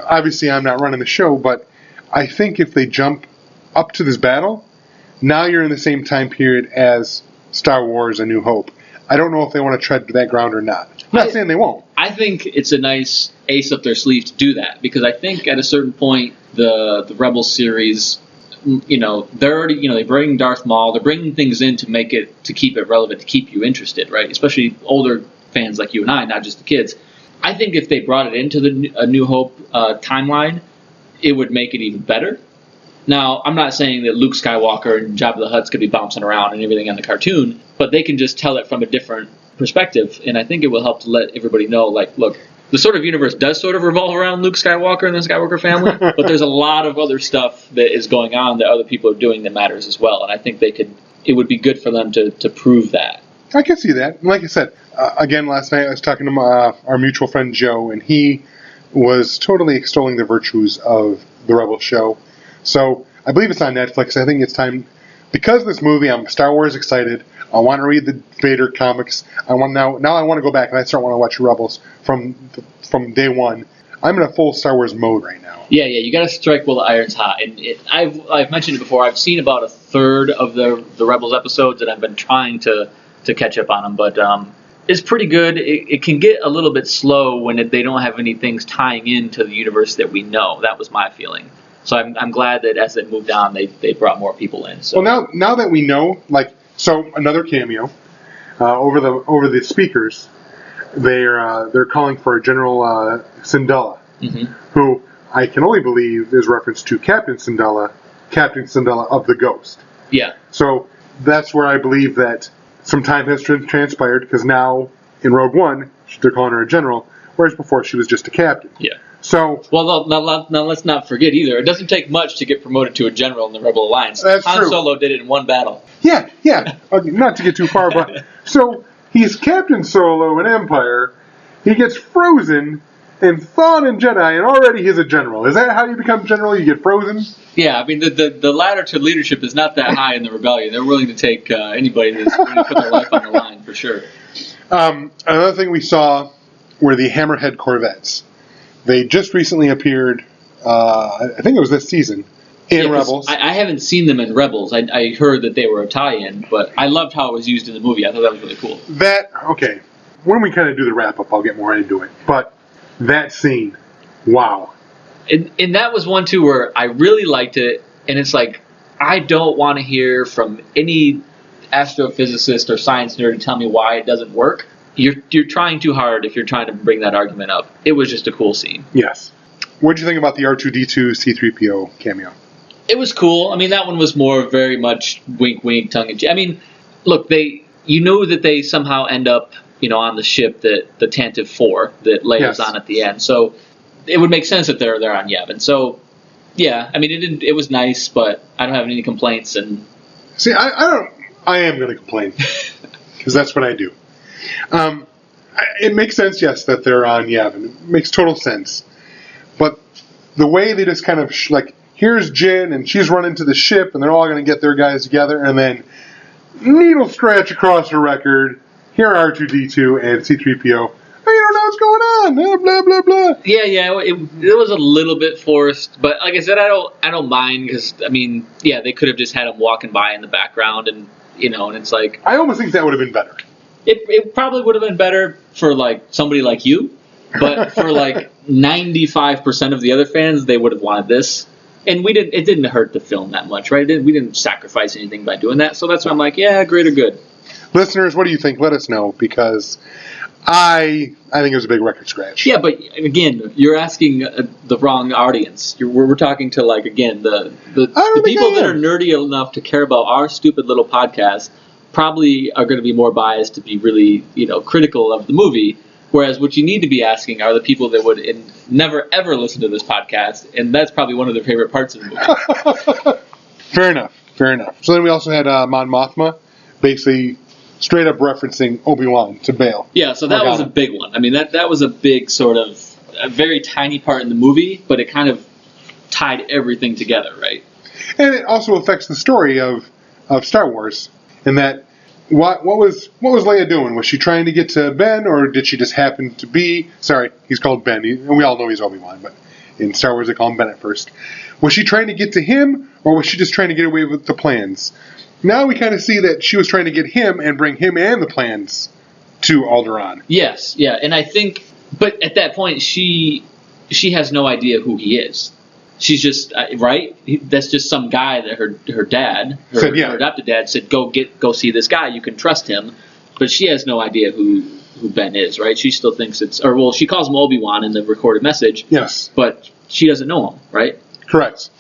obviously I'm not running the show, but I think if they jump up to this battle, now you're in the same time period as Star Wars: A New Hope. I don't know if they want to tread that ground or not. I'm not saying they won't. I think it's a nice ace up their sleeve to do that, because I think at a certain point the Rebels series, they're already, they bring Darth Maul, they're bringing things in to keep it relevant, to keep you interested, right? Especially older fans like you and I, not just the kids. I think if they brought it into the A New Hope timeline, it would make it even better. Now, I'm not saying that Luke Skywalker and Jabba the Hutt's could be bouncing around and everything on the cartoon, but they can just tell it from a different perspective, and I think it will help to let everybody know, like, look, the sort of universe does sort of revolve around Luke Skywalker and the Skywalker family, but there's a lot of other stuff that is going on that other people are doing that matters as well, and I think it would be good for them to prove that. I can see that. Like I said, again, last night I was talking to our mutual friend Joe, and he was totally extolling the virtues of the Rebels show. So I believe it's on Netflix. I think it's time, because of this movie, I'm Star Wars excited. I want to read the Vader comics. I want to go back and I start want to watch Rebels from day one. I'm in a full Star Wars mode right now. Yeah, you got to strike while the iron's hot. And I've mentioned it before. I've seen about a third of the Rebels episodes, and I've been trying to catch up on them. But it's pretty good. It can get a little bit slow when they don't have any things tying into the universe that we know. That was my feeling. So I'm glad that as it moved on, they brought more people in. So. Well, now that we know, so another cameo over the speakers, they're calling for General Syndulla, who I can only believe is reference to Captain Syndulla of the Ghost. Yeah. So that's where I believe that some time has transpired, because now in Rogue One they're calling her a general, whereas before she was just a captain. Yeah. So, well, now let's not forget either. It doesn't take much to get promoted to a general in the Rebel Alliance. That's Han true. Solo did it in one battle. Yeah. Okay, not to get too far, but so he's Captain Solo in Empire. He gets frozen and thawed in Jedi, and already he's a general. Is that how you become general? You get frozen? Yeah, I mean the ladder to leadership is not that high in the rebellion. They're willing to take anybody that's willing to put their life on the line for sure. Another thing we saw were the Hammerhead Corvettes. They just recently appeared, I think it was this season, in Rebels. I haven't seen them in Rebels. I heard that they were a tie-in, but I loved how it was used in the movie. I thought that was really cool. Okay. When we kind of do the wrap-up, I'll get more into it. But that scene, wow. And that was one, too, where I really liked it, and it's like, I don't want to hear from any astrophysicist or science nerd to tell me why it doesn't work. You're trying too hard if you're trying to bring that argument up. It was just a cool scene. Yes. What did you think about the R2-D2 C-3PO cameo? It was cool. I mean, that one was more very much wink, wink, tongue-in-cheek. I mean, look, you know that they somehow end up, on the ship, the Tantive 4 that Leia's on at the end. So it would make sense that they're on Yavin. So, yeah, I mean, it was nice, but I don't have any complaints. And see, I am going to complain, because that's what I do. It makes sense, yes, that they're on Yavin. It makes total sense. But the way they just kind of, here's Jyn, and she's running to the ship, and they're all going to get their guys together, and then needle scratch across the record, here are R2-D2 and C-3PO. You don't know what's going on, blah, blah, blah. Yeah, it was a little bit forced, but like I said, I don't mind, because, I mean, yeah, they could have just had them walking by in the background, and, and it's like... I almost think that would have been better. It probably would have been better for, somebody like you, but for, 95% of the other fans, they would have wanted this. And it didn't hurt the film that much, right? We didn't sacrifice anything by doing that, so that's why I'm like, yeah, great or good. Listeners, what do you think? Let us know, because I think it was a big record scratch. Yeah, but, again, you're asking the wrong audience. We're talking to, again, the people that are nerdy enough to care about our stupid little podcast probably are going to be more biased to be really, critical of the movie. Whereas what you need to be asking are the people that would never, ever listen to this podcast, and that's probably one of their favorite parts of the movie. Fair enough. So then we also had Mon Mothma, basically straight up referencing Obi-Wan to Bail. Yeah, so that was a big one. I mean, that was a big sort of, a very tiny part in the movie, but it kind of tied everything together, right? And it also affects the story of Star Wars, in that what was Leia doing? Was she trying to get to Ben, or did she just happen to be... Sorry, he's called Ben, and we all know he's Obi-Wan, but In Star Wars, they call him Ben at first. Was she trying to get to him, or was she just trying to get away with the plans? Now we kind of see that she was trying to get him and bring him and the plans to Alderaan. Yes, yeah, and I think, but at that point, she has no idea who he is. She's just right. That's just some guy that her dad, her adopted dad, said go see this guy. You can trust him, but she has no idea who Ben is. Right? She still thinks she calls him Obi-Wan in the recorded message. Yes, but she doesn't know him. Right? Correct.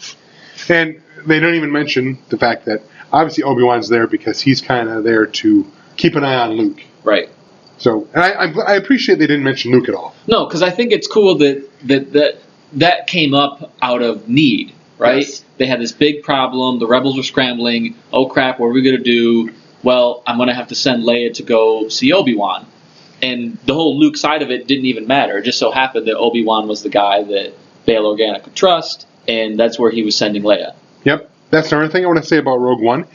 And they don't even mention the fact that obviously Obi-Wan's there because he's kind of there to keep an eye on Luke. Right. So, and I appreciate they didn't mention Luke at all. No, because I think it's cool that came up out of need, right? Yes. They had this big problem. The rebels were scrambling. Oh, crap, what are we going to do? Well, I'm going to have to send Leia to go see Obi-Wan. And the whole Luke side of it didn't even matter. It just so happened that Obi-Wan was the guy that Bail Organa could trust, and that's where he was sending Leia. Yep. That's another thing I want to say about Rogue One.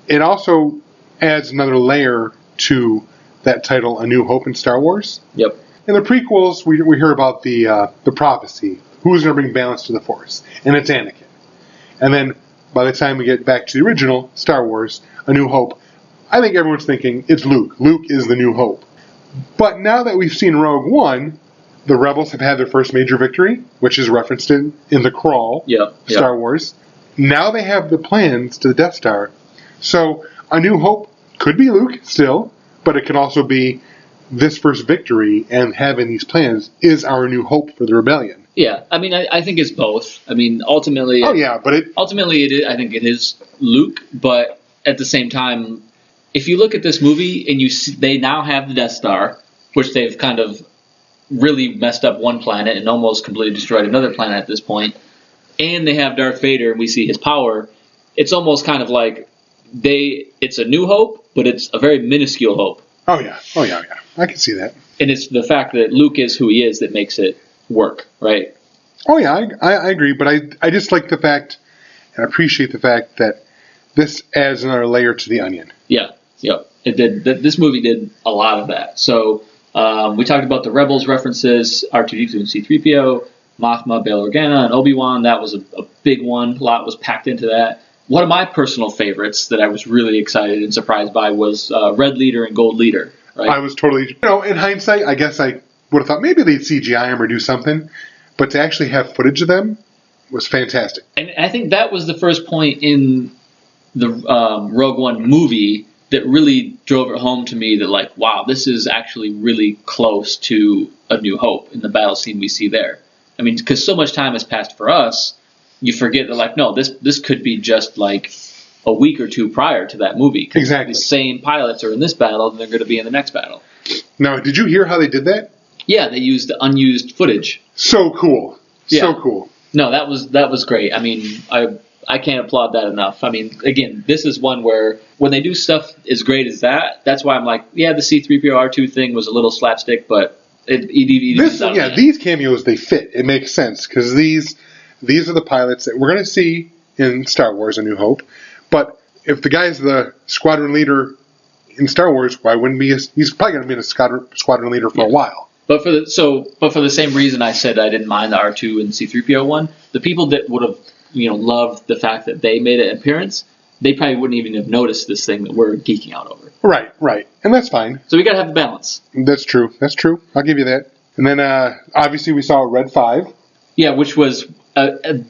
It also adds another layer to that title, A New Hope in Star Wars. Yep. In the prequels, we hear about the prophecy. Who's going to bring balance to the Force? And it's Anakin. And then by the time we get back to the original Star Wars, A New Hope, I think everyone's thinking it's Luke. Luke is the New Hope. But now that we've seen Rogue One, the Rebels have had their first major victory, which is referenced in the Crawl, Star Wars. Now they have the plans to the Death Star. So A New Hope could be Luke still, but it could also be this first victory and having these plans is our new hope for the rebellion. Yeah, I mean, I think it's both. I mean, ultimately... Oh, yeah, but ultimately, I think it is Luke, but at the same time, if you look at this movie and they now have the Death Star, which they've kind of really messed up one planet and almost completely destroyed another planet at this point, and they have Darth Vader and we see his power, it's almost kind of like it's a new hope, but it's a very minuscule hope. Oh, yeah. I can see that. And it's the fact that Luke is who he is that makes it work, right? Oh, yeah, I agree. But I just like the fact and appreciate the fact that this adds another layer to the onion. Yeah. It did. This movie did a lot of that. So we talked about the Rebels references, R2-D2 and C-3PO, Mothma, Bail Organa, and Obi-Wan. That was a big one. A lot was packed into that. One of my personal favorites that I was really excited and surprised by was Red Leader and Gold Leader. Right? I was totally, in hindsight, I guess I would have thought maybe they'd CGI them or do something, but to actually have footage of them was fantastic. And I think that was the first point in the Rogue One movie that really drove it home to me that, like, wow, this is actually really close to A New Hope in the battle scene we see there. I mean, because so much time has passed for us, you forget that, like, no, this could be just like a week or two prior to that movie. Exactly. The same pilots are in this battle, and they're going to be in the next battle. Now, did you hear how they did that? Yeah, they used the unused footage. So cool. Yeah. So cool. No, that was great. I mean, I can't applaud that enough. I mean, again, this is one where when they do stuff as great as that, that's why I'm like, yeah, the C-3PO R2 thing was a little slapstick, but these cameos, they fit. It makes sense because these are the pilots that we're going to see in Star Wars: A New Hope. But if the guy's the squadron leader in Star Wars, why wouldn't he's probably going to be a squadron leader for a while. But for the same reason I said I didn't mind the R2 and C-3PO one, the people that would have loved the fact that they made an appearance, they probably wouldn't even have noticed this thing that we're geeking out over. Right. And that's fine. So we got to have the balance. That's true. I'll give you that. And then obviously we saw Red 5. Yeah, which was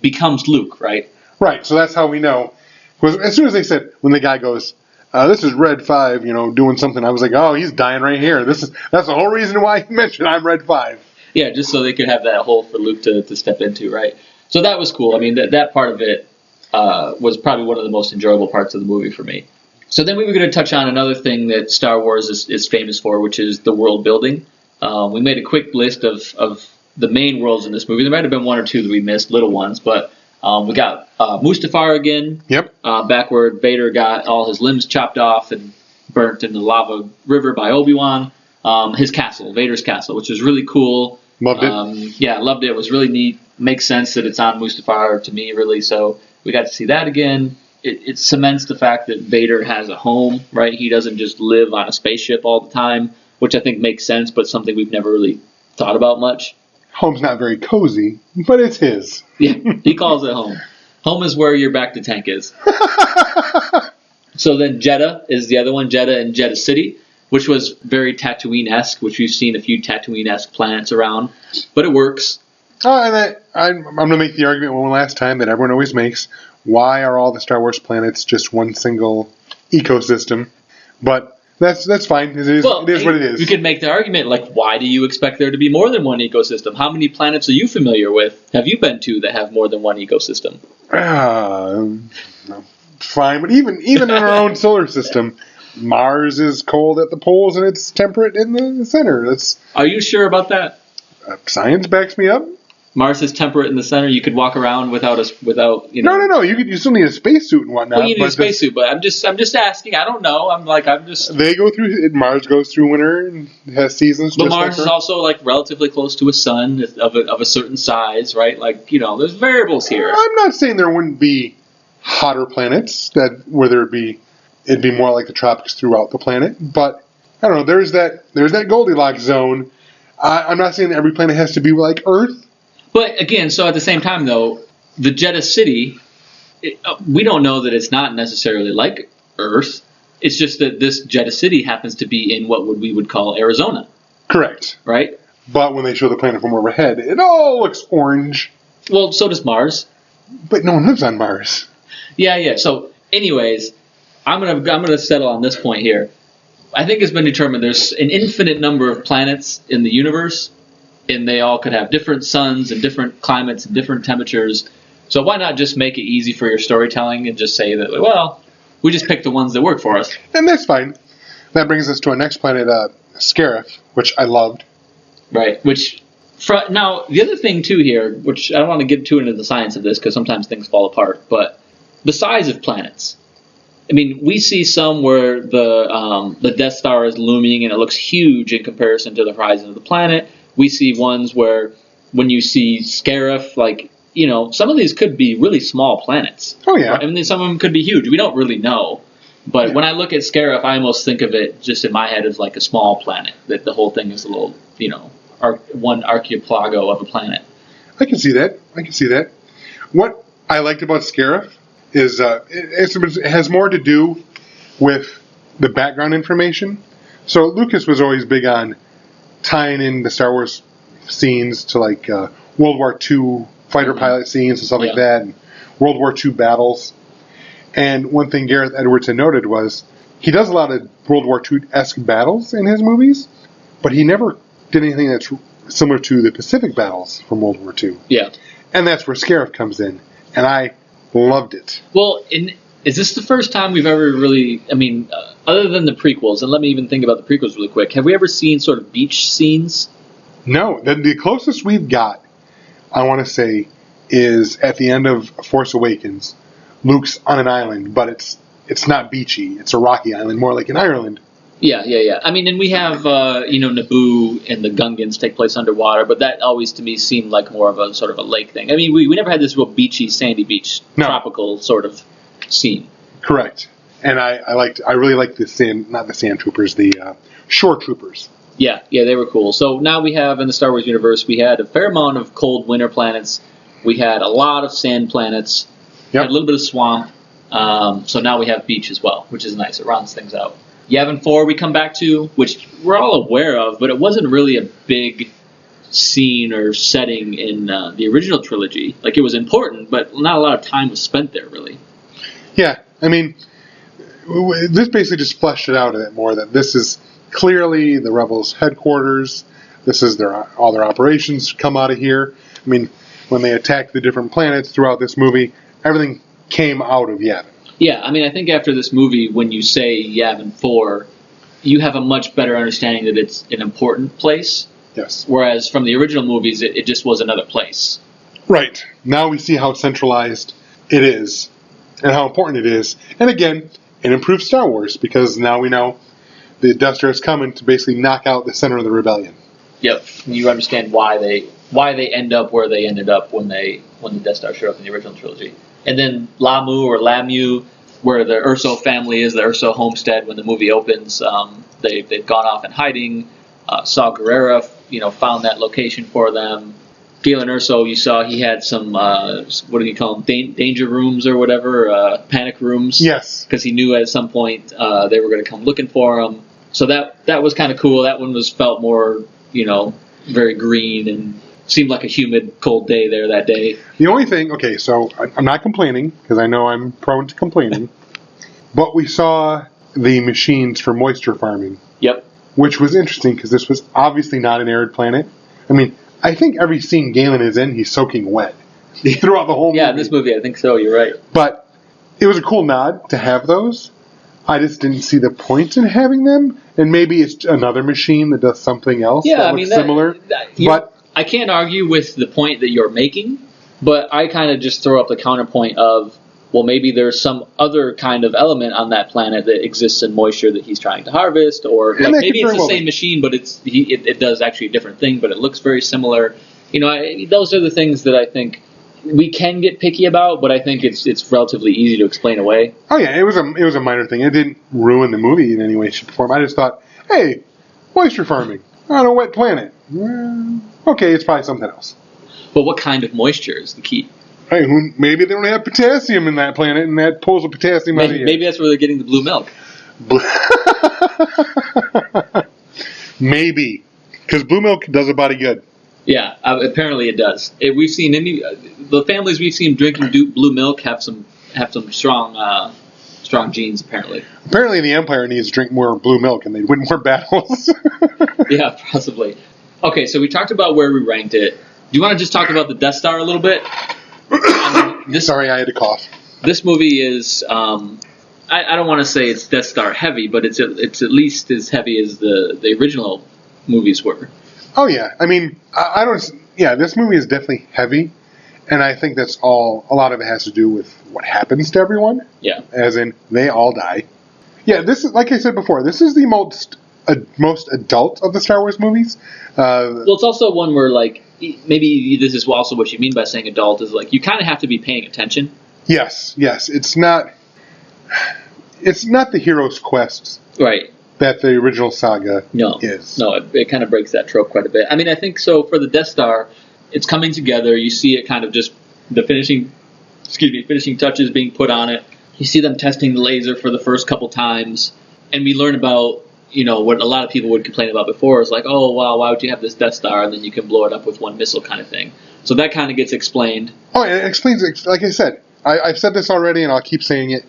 becomes Luke, right? Right. So that's how we know. Because as soon as they said, when the guy goes, this is Red 5, doing something, I was like, oh, he's dying right here. That's the whole reason why he mentioned I'm Red 5. Yeah, just so they could have that hole for Luke to step into, right? So that was cool. I mean, that part of it was probably one of the most enjoyable parts of the movie for me. So then we were going to touch on another thing that Star Wars is famous for, which is the world building. We made a quick list of the main worlds in this movie. There might have been one or two that we missed, little ones, but we got Mustafar again. Yep. Back where Vader got all his limbs chopped off and burnt in the lava river by Obi-Wan. His castle, Vader's castle, which is really cool. Loved it. Yeah, loved it. It was really neat. Makes sense that it's on Mustafar to me, really. So we got to see that again. It cements the fact that Vader has a home, right? He doesn't just live on a spaceship all the time, which I think makes sense, but something we've never really thought about much. Home's not very cozy, but it's his. Yeah, he calls it home. Home is where your back to tank is. So then Jeddah is the other one, Jeddah and Jeddah City, which was very Tatooine-esque, which we've seen a few Tatooine-esque planets around, but it works. And I'm going to make the argument one last time that everyone always makes. Why are all the Star Wars planets just one single ecosystem? But that's fine. It is what it is. You could make the argument, like, why do you expect there to be more than one ecosystem? How many planets are you familiar with, have you been to, that have more than one ecosystem? No. Fine, but even in our own solar system, Mars is cold at the poles and it's temperate in the center. Are you sure about that? Science backs me up. Mars is temperate in the center. You could walk around without. No. You still need a spacesuit and whatnot. Well, you need a spacesuit, but I'm just asking. I don't know. They go through. Mars goes through winter and has seasons. But Mars is also relatively close to a sun of a certain size, right? There's variables here. I'm not saying there wouldn't be hotter planets where it'd be more like the tropics throughout the planet, but I don't know. There's that Goldilocks zone. I'm not saying that every planet has to be like Earth. But again, so at the same time, though, the Jeddah City, we don't know that it's not necessarily like Earth. It's just that this Jeddah City happens to be in what we would call Arizona. Correct. Right? But when they show the planet from overhead, it all looks orange. Well, so does Mars. But no one lives on Mars. Yeah. So, anyways, I'm gonna settle on this point here. I think it's been determined there's an infinite number of planets in the universe, and they all could have different suns and different climates and different temperatures. So why not just make it easy for your storytelling and just say that, well, we just picked the ones that work for us. And that's fine. That brings us to our next planet, Scarif, which I loved. Right. Now, the other thing, too, here, which I don't want to get too into the science of this because sometimes things fall apart, but the size of planets. I mean, we see some where the Death Star is looming and it looks huge in comparison to the horizon of the planet. We see ones where when you see Scarif, some of these could be really small planets. Oh, yeah. Right? I mean, some of them could be huge. We don't really know. But when I look at Scarif, I almost think of it just in my head as like a small planet, that the whole thing is a little, one archipelago of a planet. I can see that. What I liked about Scarif is it has more to do with the background information. So Lucas was always big on tying in the Star Wars scenes to World War II fighter pilot scenes and stuff like that, and World War II battles. And one thing Gareth Edwards had noted was he does a lot of World War II-esque battles in his movies, but he never did anything that's similar to the Pacific battles from World War II. Yeah. And that's where Scarif comes in, and I loved it. Well, is this the first time we've ever really, other than the prequels, and let me even think about the prequels really quick, have we ever seen sort of beach scenes? No. The closest we've got, I want to say, is at the end of Force Awakens. Luke's on an island, but it's not beachy. It's a rocky island, more like in Ireland. Yeah. I mean, and we have, Naboo and the Gungans take place underwater, but that always to me seemed like more of a sort of a lake thing. I mean, we never had this real beachy, sandy beach, tropical sort of scene. Correct. And I really liked not the sand troopers, the shore troopers. Yeah, they were cool. So now we have, in the Star Wars universe, we had a fair amount of cold winter planets. We had a lot of sand planets. Yep. Had a little bit of swamp. So now we have beach as well, which is nice. It rounds things out. Yavin 4 we come back to, which we're all aware of, but it wasn't really a big scene or setting in the original trilogy. It was important, but not a lot of time was spent there, really. Yeah, I mean, this basically just fleshed it out a bit more, that this is clearly the Rebels' headquarters. This is all their operations come out of here. I mean, when they attack the different planets throughout this movie, everything came out of Yavin. Yeah, I mean, I think after this movie, when you say Yavin 4, you have a much better understanding that it's an important place. Yes. Whereas from the original movies, it just was another place. Right. Now we see how centralized it is and how important it is. And again, it improves Star Wars because now we know the Death Star is coming to basically knock out the center of the rebellion. Yep. You understand why they end up where they ended up when the Death Star showed up in the original trilogy. And then Lamu, where the Urso family is, the Urso homestead, when the movie opens, they've gone off in hiding. Saw Gerrera, found that location for them. Galen Erso, you saw he had some, what do you call them, danger rooms or whatever, panic rooms. Yes. Because he knew at some point they were going to come looking for him. So that was kind of cool. That one felt more, very green and seemed like a humid, cold day there that day. The only thing, okay, so I'm not complaining, because I know I'm prone to complaining, but we saw the machines for moisture farming. Yep. Which was interesting, because this was obviously not an arid planet. I mean, I think every scene Galen is in, he's soaking wet throughout the whole movie. Yeah, in this movie, I think so. You're right. But it was a cool nod to have those. I just didn't see the point in having them. And maybe it's another machine that does something else that looks similar. But I can't argue with the point that you're making, but I kind of just throw up the counterpoint of, well, maybe there's some other kind of element on that planet that exists in moisture that he's trying to harvest, or like maybe it's the same machine, but it does actually a different thing, but it looks very similar. Those are the things that I think we can get picky about, but I think it's relatively easy to explain away. Oh yeah, it was a minor thing. It didn't ruin the movie in any way, shape, or form. I just thought, hey, moisture farming on a wet planet. Okay, it's probably something else. But what kind of moisture is the key? Hey, maybe they don't have potassium in that planet, and that pulls the potassium out of you. Maybe that's where they're getting the blue milk. Maybe, because blue milk does a body good. Yeah, apparently it does. We've seen the families we've seen drinking blue milk have some strong genes. Apparently the Empire needs to drink more blue milk, and they'd win more battles. Yeah, possibly. Okay, so we talked about where we ranked it. Do you want to just talk about the Death Star a little bit? Sorry, I had to cough. This movie is, I don't want to say it's Death Star heavy, but it's at least as heavy as the original movies were. Oh yeah, I mean, I don't. Yeah, this movie is definitely heavy, and I think that's all. A lot of it has to do with what happens to everyone. Yeah. As in, they all die. Yeah, this is, like I said before, this is the most adult of the Star Wars movies. Well, it's also one where, like, maybe this is also what you mean by saying adult, is like you kind of have to be paying attention. Yes, it's not the hero's quest, right, that the original saga is. No, it kind of breaks that trope quite a bit. I mean, I think so for the Death Star, it's coming together. You see it kind of just the finishing touches being put on it. You see them testing the laser for the first couple times, and we learn about what a lot of people would complain about before is like, oh, wow, why would you have this Death Star and then you can blow it up with one missile kind of thing. So that kind of gets explained. Oh, it explains it. Like I said, I've said this already and I'll keep saying it.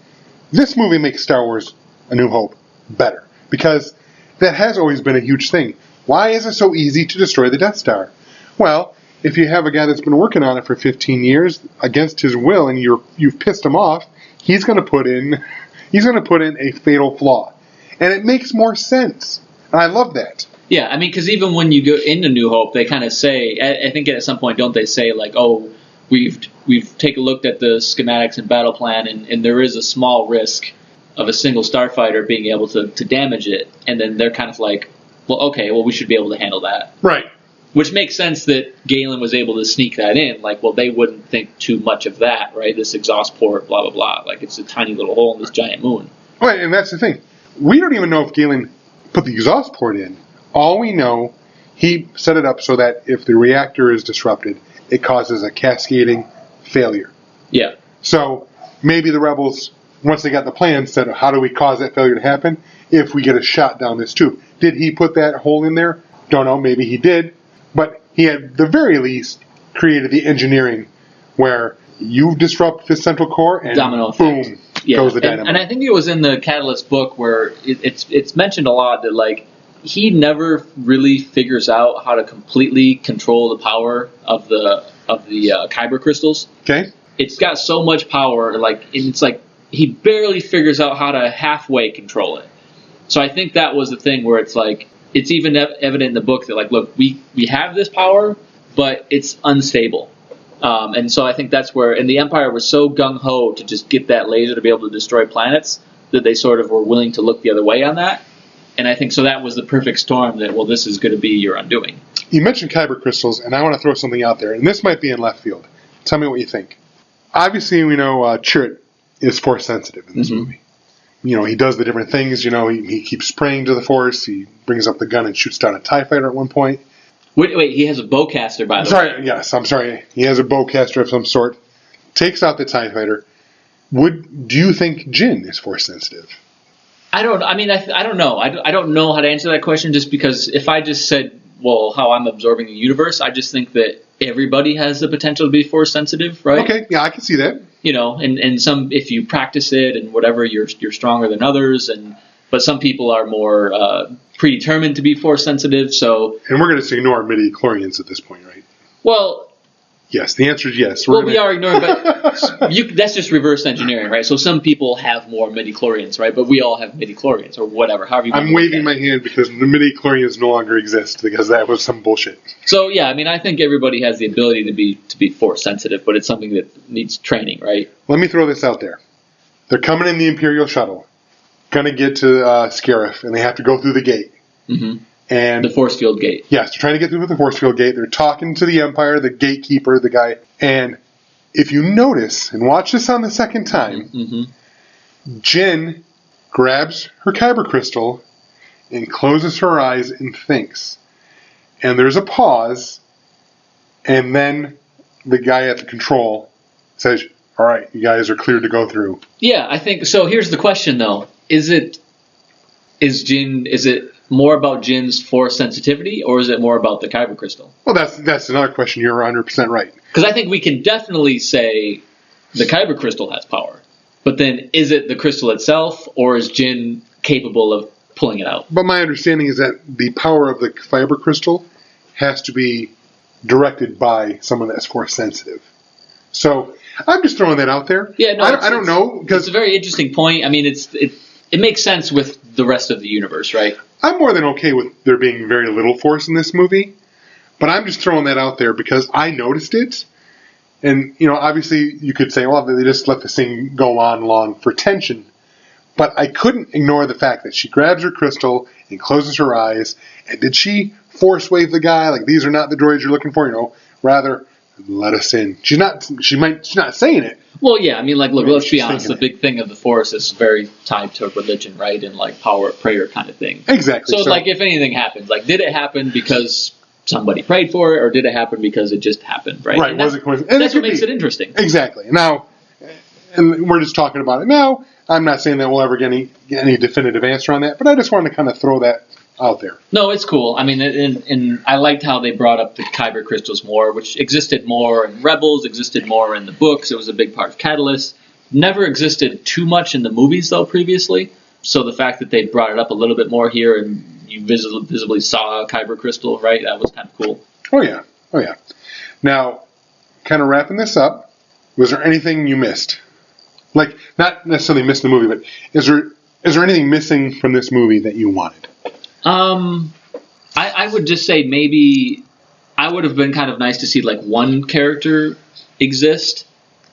This movie makes Star Wars A New Hope better because that has always been a huge thing. Why is it so easy to destroy the Death Star? Well, if you have a guy that's been working on it for 15 years against his will and you've pissed him off, he's going to put in a fatal flaw. And it makes more sense. And I love that. Yeah, I mean, because even when you go into New Hope, they kind of say, I think at some point, don't they say, like, oh, we've taken a look at the schematics and battle plan, and there is a small risk of a single starfighter being able to damage it. And then they're kind of like, well, okay, well, we should be able to handle that. Right. Which makes sense that Galen was able to sneak that in. Like, well, they wouldn't think too much of that, right? This exhaust port, blah, blah, blah. Like, it's a tiny little hole in this giant moon. Right, and that's the thing. We don't even know if Galen put the exhaust port in. All we know, he set it up so that if the reactor is disrupted, it causes a cascading failure. Yeah. So maybe the rebels, once they got the plan, said, how do we cause that failure to happen? If we get a shot down this tube. Did he put that hole in there? Don't know. Maybe he did. But he, at the very least, created the engineering where you disrupt the central core and domino boom. Effect. Yeah, goes the dynamite. And I think it was in the Catalyst book where it's mentioned a lot that, like, he never really figures out how to completely control the power of the kyber crystals. Okay. It's got so much power, like, it's like he barely figures out how to halfway control it. So I think that was the thing where it's like it's even evident in the book that, like, look, we have this power, but it's unstable. And so I think that's where, and the Empire was so gung-ho to just get that laser to be able to destroy planets that they sort of were willing to look the other way on that. And I think so that was the perfect storm that, well, this is going to be your undoing. You mentioned kyber crystals, and I want to throw something out there, and this might be in left field. Tell me what you think. Obviously, we know Chirrut is force sensitive in this movie. He does the different things. He keeps praying to the force. He brings up the gun and shoots down a TIE fighter at one point. Wait, he has a bowcaster, by the way. Yes, I'm sorry. He has a bowcaster of some sort. Takes out the TIE fighter. Do you think Jyn is force sensitive? I don't know. I don't know how to answer that question, just because if I just said, well, how I'm absorbing the universe, I just think that everybody has the potential to be force sensitive, right? Okay, yeah, I can see that. You know, and some, if you practice it and whatever, you're stronger than others, but some people are more predetermined to be force sensitive. So, and we're going to ignore midi-chlorians at this point, right? Well, yes, the answer is yes. We are ignoring, but that's just reverse engineering, right? So some people have more midi-chlorians, right? But we all have midi-chlorians, or whatever, however you want to I'm waving my hand because the midi-chlorians no longer exist, because that was some bullshit. So, yeah, I mean, I think everybody has the ability to be force sensitive, but it's something that needs training, right? Let me throw this out there. They're coming in the Imperial shuttle, going to get to Scarif, and they have to go through the gate. Mm-hmm. And the force field gate. Yes, they're trying to get through the force field gate. They're talking to the Empire, the gatekeeper, the guy. And if you notice, and watch this on the second time, Jyn grabs her kyber crystal and closes her eyes and thinks. And there's a pause, and then the guy at the control says, all right, you guys are cleared to go through. Yeah, I think so. Here's the question, though. Is it more about Jyn's force sensitivity, or is it more about the kyber crystal? Well, that's another question. You're 100% right. Because I think we can definitely say the kyber crystal has power. But then, is it the crystal itself, or is Jyn capable of pulling it out? But my understanding is that the power of the kyber crystal has to be directed by someone that's force sensitive. So I'm just throwing that out there. Yeah, no, I don't know, because it's a very interesting point. I mean, it makes sense with the rest of the universe, right? I'm more than okay with there being very little force in this movie, but I'm just throwing that out there because I noticed it. And, obviously you could say, well, they just let this thing go on long for tension. But I couldn't ignore the fact that she grabs her crystal and closes her eyes. And did she force wave the guy? Like, these are not the droids you're looking for, rather let us in. She's not saying it. Well, yeah, I mean, like, look, let's be honest. The big thing of the Force is very tied to religion, right? And, like, power of prayer kind of thing. Exactly. So, like, if anything happens, like, did it happen because somebody prayed for it, or did it happen because it just happened, right? Right, was it coincidence? That's what makes it interesting. Exactly. Now, and we're just talking about it now. I'm not saying that we'll ever get any definitive answer on that, but I just wanted to kind of throw that out there. No, it's cool. I mean, and I liked how they brought up the kyber crystals more, which existed more in Rebels, existed more in the books. It was a big part of Catalyst. Never existed too much in the movies, though, previously. So the fact that they brought it up a little bit more here, and you visibly saw a kyber crystal, right? That was kind of cool. Oh, yeah. Now, kind of wrapping this up, was there anything you missed? Like, not necessarily missed the movie, but is there anything missing from this movie that you wanted? I would just say maybe I would have been kind of nice to see, like, one character exist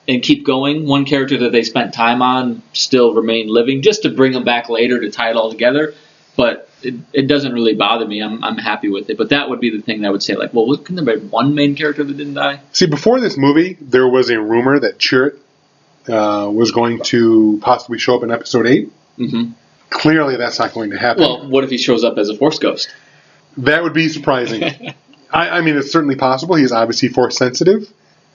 and keep going. One character that they spent time on still remain living, just to bring them back later to tie it all together. But it doesn't really bother me. I'm happy with it. But that would be the thing that I would say, like, well, couldn't there be one main character that didn't die? See, before this movie, there was a rumor that Chirrut was going to possibly show up in Episode 8. Mm-hmm. Clearly, that's not going to happen. Well, what if he shows up as a Force ghost? That would be surprising. I mean, it's certainly possible. He's obviously Force sensitive.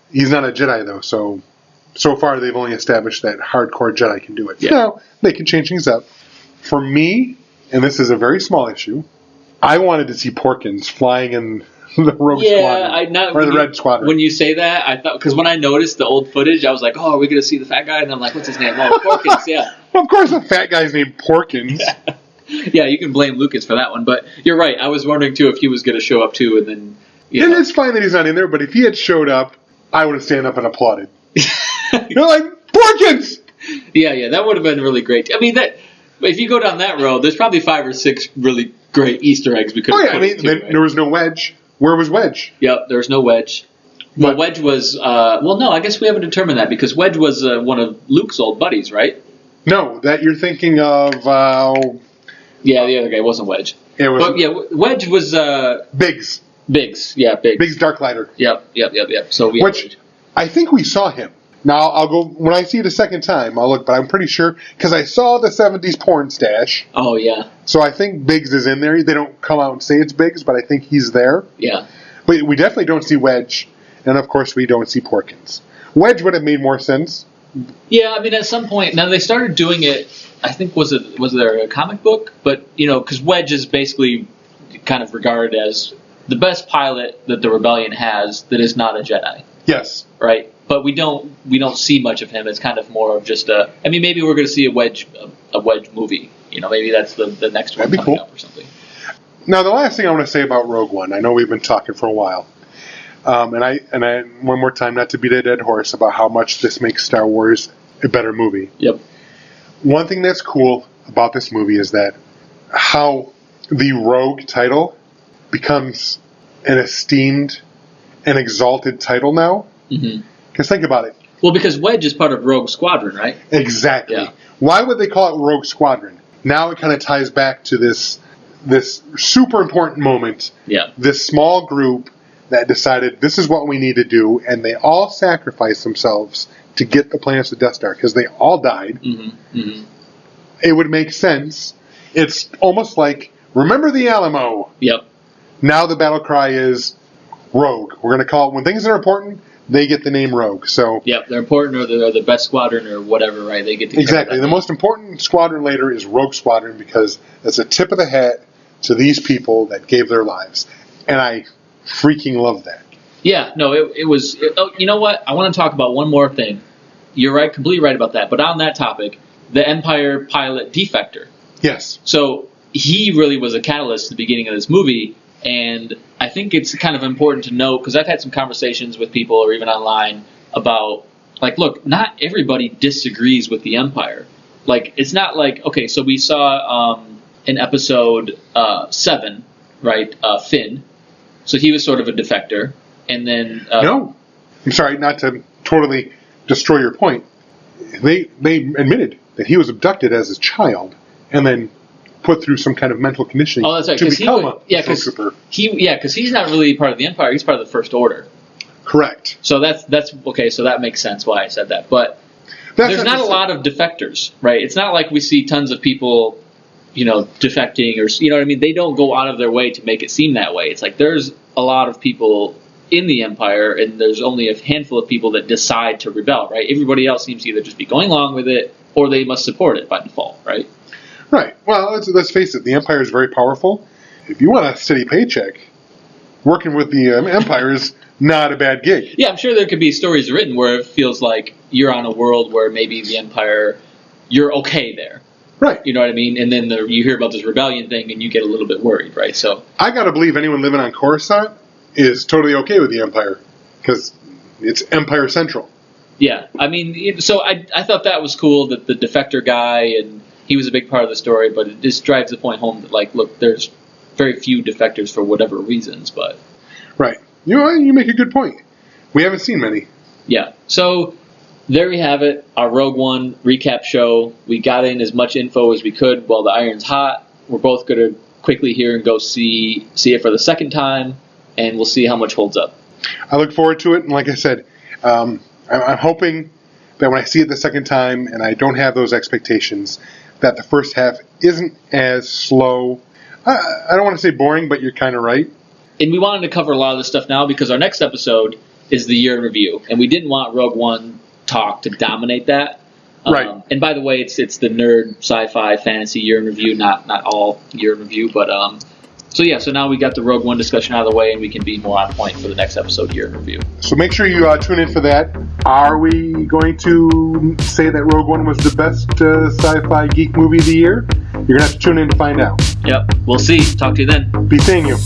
He's not a Jedi, though, so far they've only established that hardcore Jedi can do it. Yeah. Now, they can change things up. For me, and this is a very small issue, I wanted to see Porkins flying in the Rogue Squadron. Or the Red Squadron. When you say that, I thought, because when I noticed the old footage, I was like, oh, are we going to see the fat guy? And I'm like, what's his name? Oh, Porkins, yeah. Well, of course the fat guy's named Porkins. Yeah, you can blame Lucas for that one, but you're right. I was wondering, too, if he was going to show up, too, and then, And it's fine that he's not in there, but if he had showed up, I would have stand up and applauded. You're like, Porkins! Yeah, that would have been really great. I mean, if you go down that road, there's probably 5 or 6 really great Easter eggs we could have put into, right? There was no Wedge. Where was Wedge? Yep, there was no Wedge. Well, Wedge was, no, I guess we haven't determined that, because Wedge was one of Luke's old buddies, right? No, that you're thinking of, yeah, the other guy wasn't Wedge. It was. But yeah, Wedge was, Biggs. Biggs, yeah, Biggs. Biggs Darklighter. Yep. So Which, I think we saw him. Now, I'll go, when I see it a second time, I'll look, but I'm pretty sure, because I saw the 70s porn stash. Oh, yeah. So I think Biggs is in there. They don't come out and say it's Biggs, but I think he's there. Yeah. We definitely don't see Wedge, and of course we don't see Porkins. Wedge would have made more sense. Yeah, I mean, at some point, now they started doing it. I think was there a comic book? But because Wedge is basically kind of regarded as the best pilot that the Rebellion has that is not a Jedi. Yes. Right. But we don't see much of him. It's kind of more of just a. I mean, maybe we're going to see a Wedge movie. Maybe that's the next one That'd be coming cool. up or something. Now, the last thing I want to say about Rogue One, I know we've been talking for a while, and I one more time, not to beat a dead horse about how much this makes Star Wars a better movie. Yep. One thing that's cool about this movie is that how the Rogue title becomes an esteemed and exalted title now. Mm-hmm. Because think about it. Well, because Wedge is part of Rogue Squadron, right? Exactly. Yeah. Why would they call it Rogue Squadron? Now it kind of ties back to this super important moment. Yeah. This small group that decided this is what we need to do, and they all sacrificed themselves to get the plans to Death Star because they all died. Mm-hmm. Mm-hmm. It would make sense. It's almost like, remember the Alamo. Yep. Now the battle cry is Rogue. We're going to call it, when things are important, they get the name Rogue. So Yep, they're important, or they're the best squadron, or whatever, right? They get to exactly. The most important squadron later is Rogue Squadron because it's a tip of the hat to these people that gave their lives, and I freaking love that. Yeah, no, it was. You know what? I want to talk about one more thing. You're right, completely right about that. But on that topic, the Empire pilot Defector. Yes. So he really was a catalyst at the beginning of this movie, and I think it's kind of important to note, because I've had some conversations with people or even online about, like, look, not everybody disagrees with the Empire. Like, it's not like, okay, so we saw in episode 7, right, Finn. So he was sort of a defector, and then... no. I'm sorry, not to totally destroy your point. They admitted that he was abducted as a child, and then put through some kind of mental conditioning oh, that's right, to become a stormtrooper. Because he's not really part of the Empire. He's part of the First Order. Correct. So that's okay. So that makes sense why I said that. But there's not a lot of defectors, right? It's not like we see tons of people, defecting, or you know what I mean. They don't go out of their way to make it seem that way. It's like there's a lot of people in the Empire, and there's only a handful of people that decide to rebel, right? Everybody else seems to either just be going along with it, or they must support it by default, right? Right. Well, let's face it. The Empire is very powerful. If you want a steady paycheck, working with the Empire is not a bad gig. Yeah, I'm sure there could be stories written where it feels like you're on a world where maybe the Empire, you're okay there. Right. You know what I mean? And then you hear about this rebellion thing and you get a little bit worried, right? So I got to believe anyone living on Coruscant is totally okay with the Empire because it's Empire Central. Yeah. I mean, so I thought that was cool that the defector guy, and he was a big part of the story, but it just drives the point home that, like, look, there's very few defectors for whatever reasons, but... Right. You make a good point. We haven't seen many. Yeah. So there we have it, our Rogue One recap show. We got in as much info as we could while the iron's hot. We're both going to quickly here and go see it for the second time, and we'll see how much holds up. I look forward to it, and like I said, I'm hoping that when I see it the second time and I don't have those expectations, that the first half isn't as slow. I don't want to say boring, but you're kind of right. And we wanted to cover a lot of this stuff now because our next episode is the year in review, and we didn't want Rogue One talk to dominate that. Right. And by the way, it's the nerd sci-fi fantasy year in review, not all year in review, but so now we got the Rogue One discussion out of the way, and we can be more on point for the next episode year in review. So make sure you tune in for that. Are we going to say that Rogue One was the best sci-fi geek movie of the year? You're going to have to tune in to find out. Yep. We'll see. Talk to you then. Be seeing you.